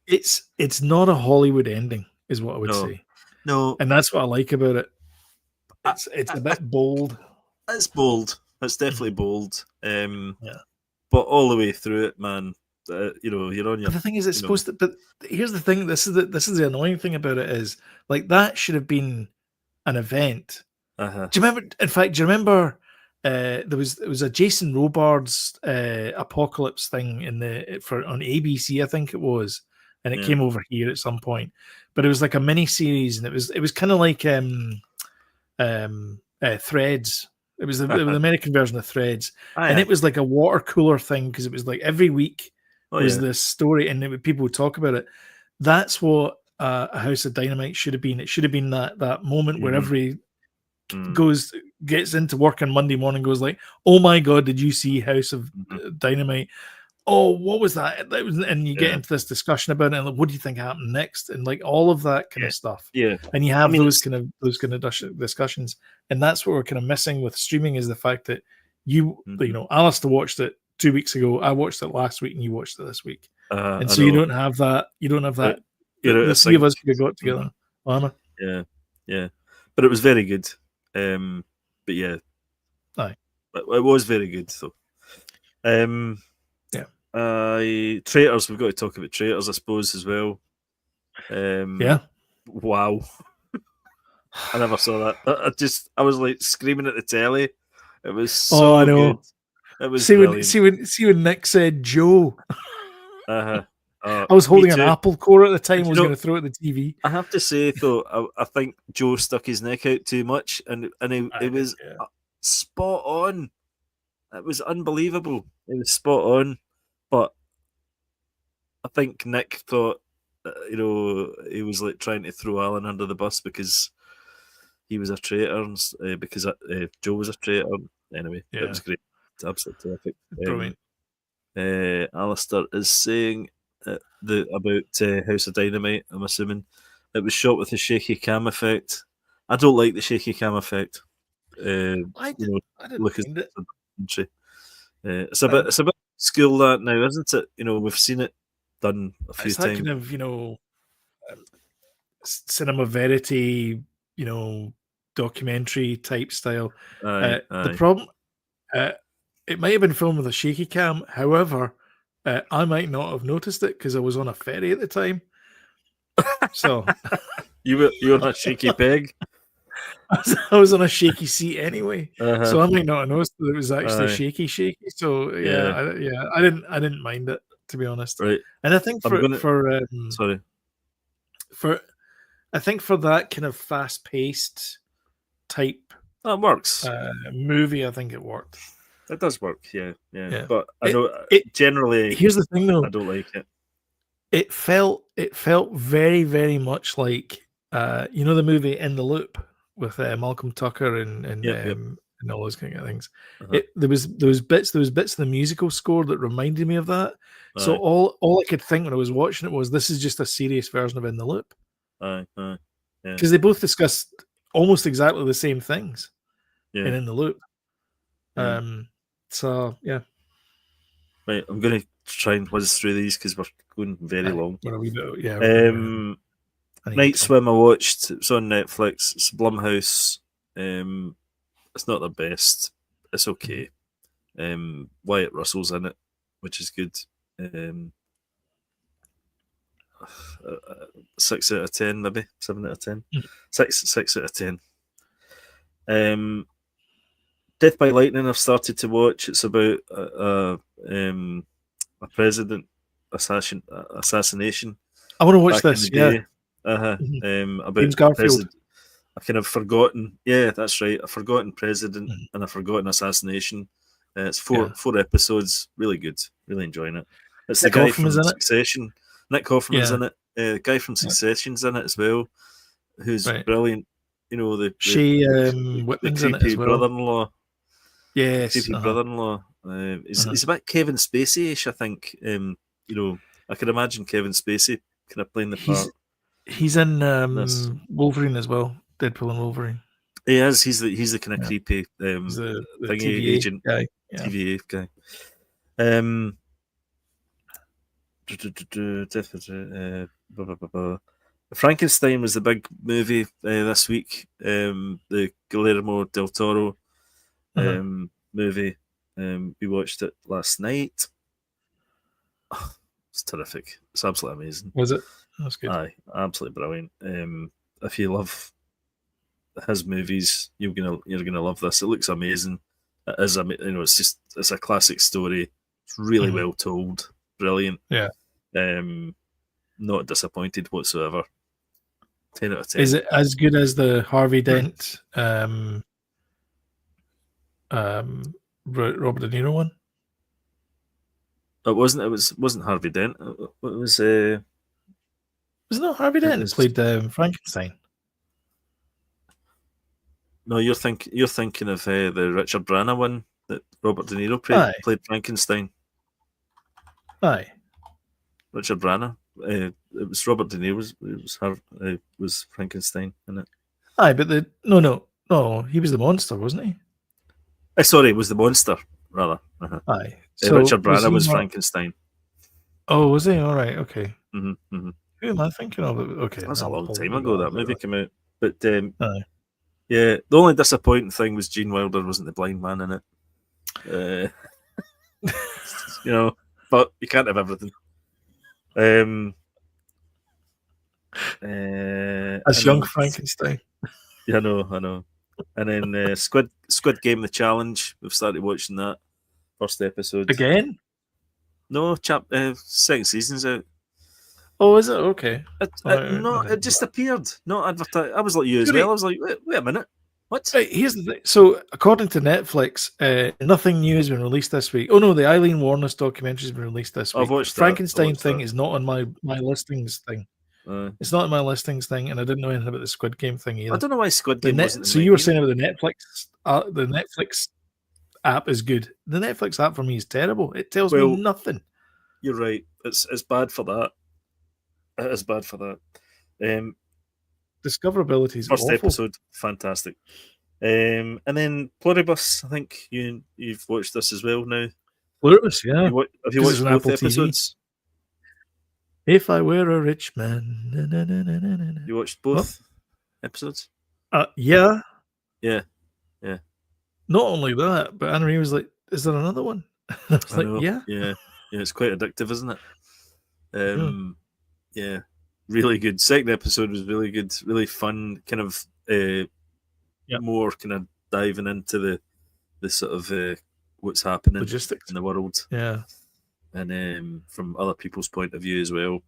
It's not a Hollywood ending, is what I would say. No, and that's what I like about it. It's a bit bold. It's bold. It's definitely bold. But all the way through it, man. You're on your. But the thing is, it's supposed to. But here's the thing. This is the annoying thing about it is, like, that should have been an event. Uh-huh. Do you remember? In fact, do you remember? There was a Jason Robards apocalypse thing on ABC, I think it was, and it came over here at some point. But it was like a mini series, and it was kind of like Threads. It was the American version of Threads, and it was like a water cooler thing because it was like every week was this story, and people would talk about it. That's what a House of Dynamite should have been. It should have been that moment where every gets into work on Monday morning, goes like, "Oh my god, did you see House of Dynamite? Oh, what was that?" And you get into this discussion about it, and like, what do you think happened next, and like all of that kind of stuff. Yeah, and you have those kind of discussions, and that's what we're kind of missing with streaming is the fact that you know, Alistair watched it 2 weeks ago, I watched it last week, and you watched it this week, and so you don't have that. The three of us could have got together. Yeah, but it was very good. But yeah, aye, it was very good though. Traitors. We've got to talk about Traitors, I suppose, as well. Wow. I never saw that. I was like screaming at the telly. It was so I know. Good. It was brilliant. See when Nick said Joe. I was holding an apple core at the time. I was going to throw it at the TV. I have to say though, I think Joe stuck his neck out too much, and it was spot on. It was unbelievable. It was spot on, but I think Nick thought, he was like trying to throw Alan under the bus because he was a traitor, because Joe was a traitor. Anyway, it was great. It's absolutely terrific. Brilliant. Alistair is saying about House of Dynamite. I'm assuming it was shot with a shaky cam effect. I don't like the shaky cam effect. I didn't mind it. It's a bit school that now, isn't it? We've seen it done a few times. Kind of cinema verity, documentary type style. The problem, it might have been filmed with a shaky cam. However, I might not have noticed it because I was on a ferry at the time. So you were on a shaky peg. I was on a shaky seat anyway, so I might not have noticed that it was actually shaky. So I didn't mind it, to be honest. Right. And I think for that kind of fast-paced type that works movie, I think it worked. It does work, yeah. But I know generally. Here's the thing, though. I don't like it. It felt very, very much like the movie In the Loop with Malcolm Tucker and all those kind of things. There was bits of the musical score that reminded me of that. So all I could think when I was watching it was, this is just a serious version of In the Loop. Because they both discuss almost exactly the same things in The Loop. So yeah. Right, I'm going to try and whiz through these because we're going very long. Night Swim I watched. It's on Netflix. It's Blumhouse. It's not the best. It's okay. Wyatt Russell's in it, which is good. 6 out of 10, maybe 7 out of 10. 6 out of 10. Death by Lightning I've started to watch. It's about a president assassination. I want to watch this. About James Garfield. I've kind of forgotten. Yeah, that's right. A forgotten president and a forgotten assassination. It's four episodes. Really good. Really enjoying it. It's Nick the guy Offerman's from Succession. Nick Offerman's in it. The guy from Succession's in it as well, who's brilliant. The creepy brother-in-law. Yes, creepy brother-in-law. He's a bit Kevin Spacey-ish, I think. I can imagine Kevin Spacey kind of playing the part. He's in Wolverine as well. Deadpool and Wolverine. He is. He's the kind of creepy the thingy TVA agent guy. TVA guy. Frankenstein was the big movie this week. The Guillermo del Toro movie. We watched it last night. Oh, it's terrific. It's absolutely amazing. Was it? That's good. Aye, absolutely brilliant. If you love his movies. You're gonna love this. It looks amazing. It is, it's a classic story. It's really well told. Brilliant. Yeah. Not disappointed whatsoever. 10 out of 10. Is it as good as the Harvey Dent, Robert De Niro one? It wasn't. It wasn't Harvey Dent. It was. Wasn't it Harvey Dent that played Frankenstein? No, you're thinking of the Richard Branagh one that Robert De Niro played Frankenstein. Aye. Richard Branagh. It was Robert De Niro was Frankenstein in it. Aye, but no, he was the monster, wasn't he? Sorry, it was the monster rather. Aye. So Richard Branagh was Frankenstein. Oh, was he? All right, okay. Mm-hmm. Who am I thinking of? Okay, that's a long time ago that movie came out. But aye. Yeah, the only disappointing thing was Gene Wilder wasn't the blind man in it. But you can't have everything. As young Frankenstein. Yeah, I know. And then Squid Game: The Challenge. We've started watching that first episode again. No, second season's out. Oh, is it? Okay. It just appeared. Not advertised. I was like you as well. I was like, wait a minute. What? Right, here's the thing. So, according to Netflix, nothing new has been released this week. Oh no, the Eileen Warnes documentary has been released this week. I've watched Frankenstein thing is not on my listings thing. It's not on my listings thing, and I didn't know anything about the Squid Game thing either. I don't know why Squid Game wasn't. So you were saying about the Netflix? The Netflix app is good. The Netflix app for me is terrible. It tells me nothing. You're right. It's bad for that. It is bad for that. Discoverability is first awful. Episode, fantastic. And then Pluribus, I think you've watched this as well now. Pluribus, yeah. Have you watched both episodes? If I were a rich man. You watched both episodes? Yeah. Yeah. Not only that, but Anne-Marie was like, is there another one? I was like, yeah. Yeah, it's quite addictive, isn't it? Yeah, really good. Second episode was really good, really fun, kind of more kind of diving into the sort of what's happening logistics in the world. Yeah. And from other people's point of view as well,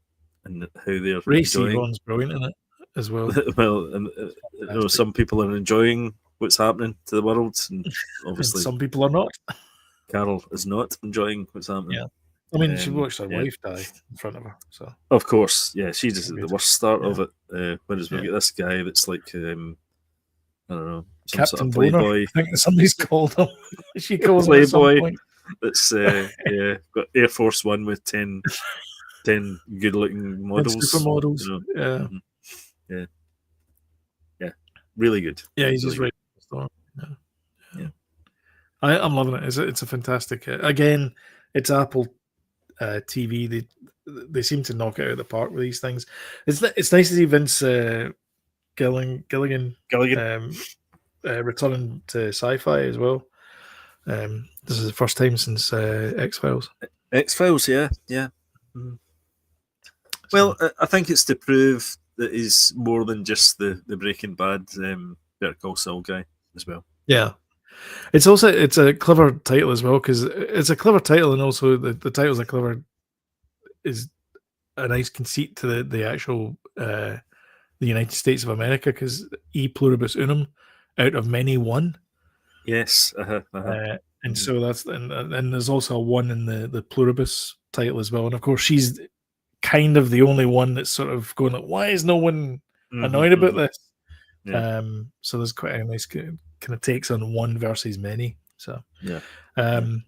and how they're Ron's brilliant in it as well. Well, and some people are enjoying what's happening to the world, and obviously and some people are not. Carol is not enjoying what's happening. Yeah, I mean, she watched her wife die in front of her, so of course, yeah, she's just the worst start of it. Whereas we get this guy that's like, I don't know, some Captain sort of playboy. I think somebody's called him. She calls him playboy. That's got Air Force One with 10 good-looking models, supermodels. Yeah, really good. Yeah, he's just right. Yeah. I'm loving it. It's a fantastic. Again, it's Apple TV. They seem to knock it out of the park with these things. It's nice to see Vince Gilligan returning to sci-fi as well. This is the first time since X-Files. X-Files, yeah. Mm. Well, I think it's to prove that he's more than just the Breaking Bad Better Call Saul guy as well. Yeah, it's a clever title as well, because it's a clever title, and also the title's a clever is a nice conceit to the actual the United States of America, because e pluribus unum, out of many one. Yes, and so that's and there's also a one in the pluribus title as well, and of course she's kind of the only one that's sort of going like, why is no one annoyed about this? Yeah. So there's quite a nice kind of takes on one versus many. So and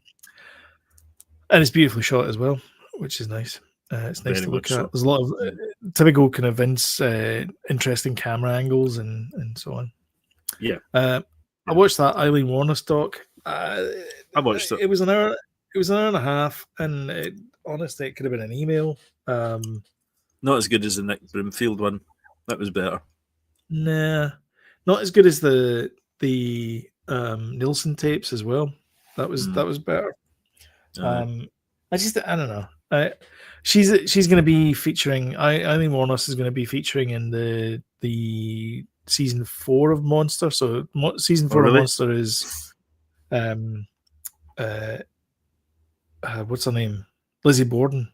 it's beautifully shot as well, which is nice. It's nice to look at. There's a lot of typical kind of Vince interesting camera angles and so on. I watched that Eileen Warnes doc. I watched it. It was an hour. It was an hour and a half, and honestly, it could have been an email. Not as good as the Nick Broomfield one. That was better. Nah, not as good as the Nielsen tapes as well. That was better. I don't know. She's going to be featuring. Eileen Warnes is going to be featuring in the season 4 of Monster. So season 4 of Monster is what's her name? Lizzie Borden.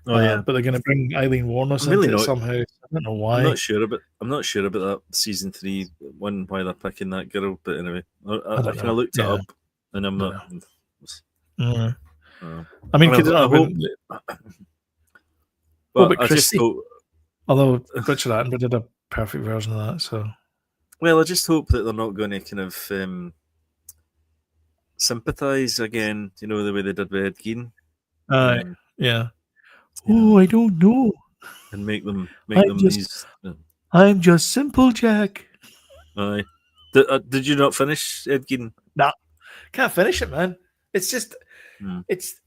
But they're going to bring Eileen Warnos into it somehow. I don't know why. I'm not sure about that season 3 one, why they're picking that girl. But anyway, I kind of looked it up, and I'm not. I mean, could it not have been? Well, I just hope. Although Richard Attenborough did a perfect version of that, so. Well, I just hope that they're not going to kind of sympathise again. You know, the way they did with Ed Gein. Yeah. Oh, I don't know. And make them I'm just simple, Jack. Aye. Did you not finish Ed Gein? No, can't finish it, man. It's just it's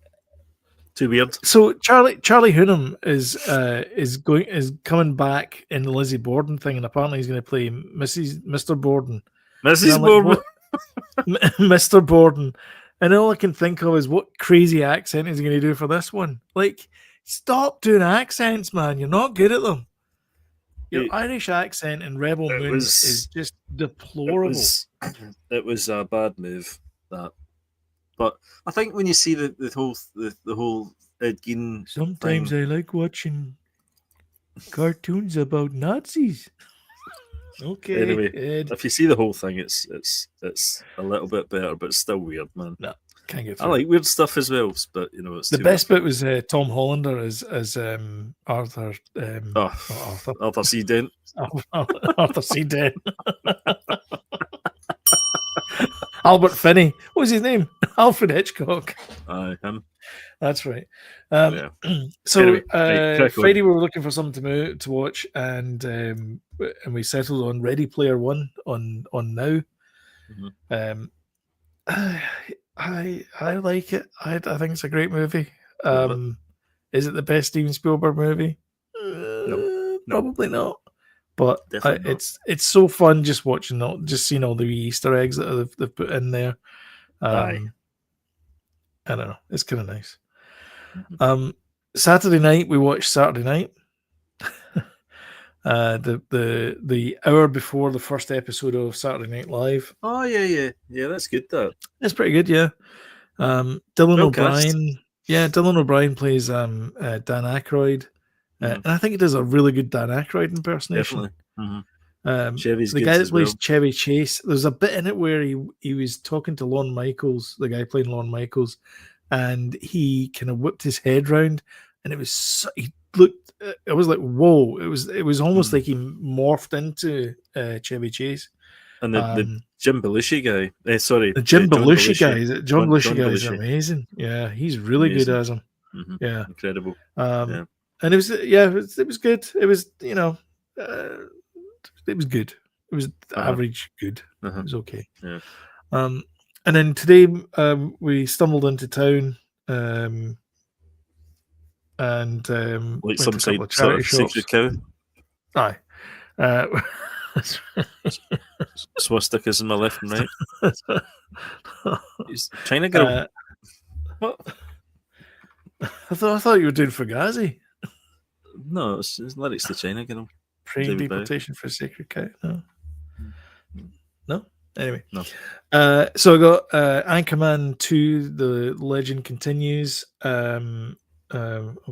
too weird. So Charlie Hunnam is coming back in the Lizzie Borden thing, and apparently he's going to play Mr. Borden. Mrs. Borden. Mr. Borden. And all I can think of is what crazy accent is he going to do for this one? Like, stop doing accents, man. You're not good at them. Your Irish accent in Rebel Moon is just deplorable. It was a bad move, that. But I think when you see the whole Ed Gein sometimes thing, I like watching cartoons about Nazis. Okay. Anyway, Ed. If you see the whole thing, it's a little bit better, but it's still weird, man. No, can't get through. I like weird stuff as well, but you know, it's the best bit was Tom Hollander as Arthur. Arthur C. Dent. Arthur C. Dent. Albert Finney. What was his name? Alfred Hitchcock. Him. That's right. So anyway, Friday we were looking for something to watch, and we settled on Ready Player One on Now. Mm-hmm. I like it. I think it's a great movie. Is it the best Steven Spielberg movie? No, probably not. But not. It's so fun just watching seeing all the Easter eggs that they've put in there. I don't know. It's kind of nice. Mm-hmm. Saturday night we watched Saturday Night. The hour before the first episode of Saturday Night Live. Oh yeah, that's good. That's pretty good. Yeah. Dylan O'Brien. Yeah, Dylan O'Brien plays Dan Aykroyd. And I think he does a really good Dan Aykroyd impersonation. Definitely. Mm-hmm. The guy that plays Chevy Chase, there's a bit in it where he was talking to Lorne Michaels, the guy playing Lorne Michaels, and he kind of whipped his head round, and it was I was like, whoa! It was almost like he morphed into Chevy Chase. And the Jim Belushi guy, the Jim Belushi guy. John Belushi guy is amazing. Yeah, he's really good as him. Mm-hmm. Yeah, incredible. And it was good. It was it was good. It was average good. It was okay. Yeah. And then today we stumbled into town and like some sort of secret cow. Aye. Swastikas in my left and right. China girl. What? I thought you were doing Fugazi. No, it's lyrics to China girl. Praying deportation for a sacred cow. No. Anyway. No. So I got Anchorman 2, The Legend Continues. Oh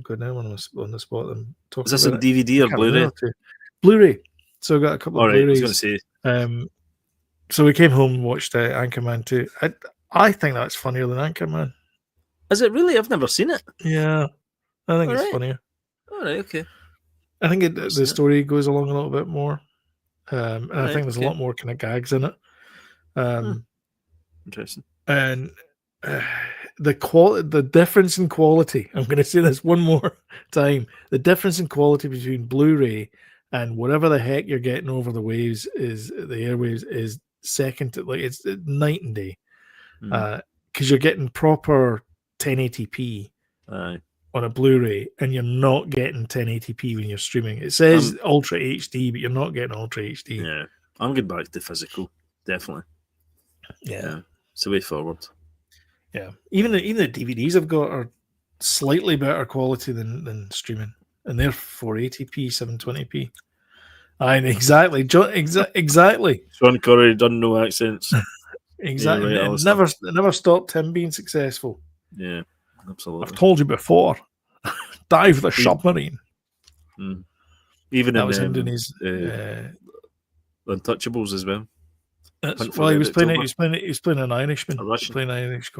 god, now I'm on the spot. I'm talking. Is this on DVD or Blu-ray? Blu-ray. So I got a couple of Blu-rays. I was going to say. So we came home and watched Anchorman 2. I think that's funnier than Anchorman. Is it really? I've never seen it. Yeah, I think it's funnier. All right, okay. I think the story goes along a little bit more, and I think there's a lot more kind of gags in it. Interesting. And the difference in quality. I'm going to say this one more time. The difference in quality between Blu-ray and whatever the heck you're getting over the airwaves is second to, like, it's night and day. Because you're getting proper 1080p on a Blu-ray, and you're not getting 1080p when you're streaming. It says Ultra HD, but you're not getting Ultra HD. Yeah, I'm getting back to physical, definitely. Yeah. It's the way forward. Yeah, even the DVDs I've got are slightly better quality than streaming, and they're 480p, 720p. Exactly. Exactly. Sean Connery done no accents. Exactly. Yeah, right, it never stopped him being successful. Yeah, absolutely. I've told you before. Dive the submarine. Even that in was him doing his Untouchables as well. Well, he was playing an Irishman. A Russian. Playing an Irish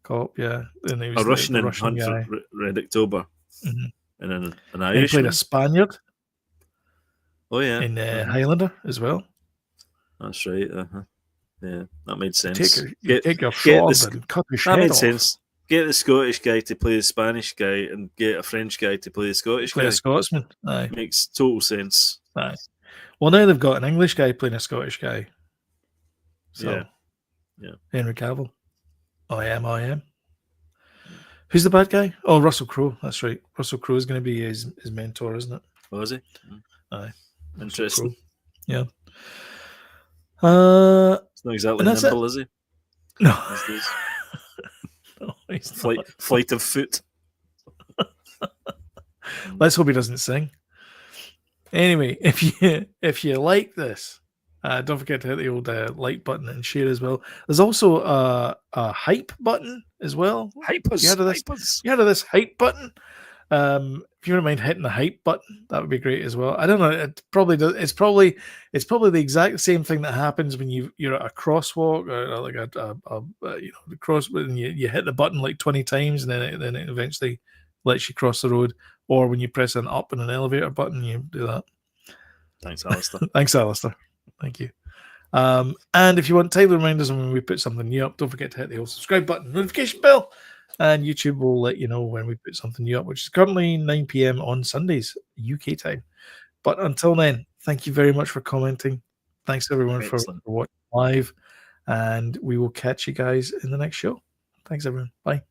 cop, yeah. And he was a Russian the in Russian Hunt guy. for Red October. Mm-hmm. And an And he Irishman. played a Spaniard. Oh yeah. In Highlander as well. That's right. Yeah, that made sense. You take your sword and cut his head off. That made sense. Get the Scottish guy to play the Spanish guy and get a French guy to play the Scottish guy. Play a Scotsman. Aye. Makes total sense. Aye. Well, now they've got an English guy playing a Scottish guy. So, yeah. Henry Cavill. I am. Who's the bad guy? Oh, Russell Crowe. That's right. Russell Crowe is going to be his mentor, isn't it? Oh, is he? Aye. Interesting. Yeah. It's not exactly nimble, is he? No. No, he's flight of foot. Let's hope he doesn't sing. Anyway, if you like this, don't forget to hit the old like button and share as well. There's also a hype button as well. You heard of this hype button? If you wouldn't mind hitting the hype button, that would be great as well. I don't know. It probably does. It's probably the exact same thing that happens when you're at a crosswalk or like the cross, and you hit the button like 20 times, and then it eventually lets you cross the road. Or when you press an up and an elevator button, you do that. Thanks, Alistair. Thanks, Alistair. Thank you. And if you want timely reminders when we put something new up, don't forget to hit the old subscribe button, notification bell, and YouTube will let you know when we put something new up, which is currently 9 p.m. on Sundays, UK time. But until then, thank you very much for commenting. Thanks, everyone, for watching live, and we will catch you guys in the next show. Thanks, everyone. Bye.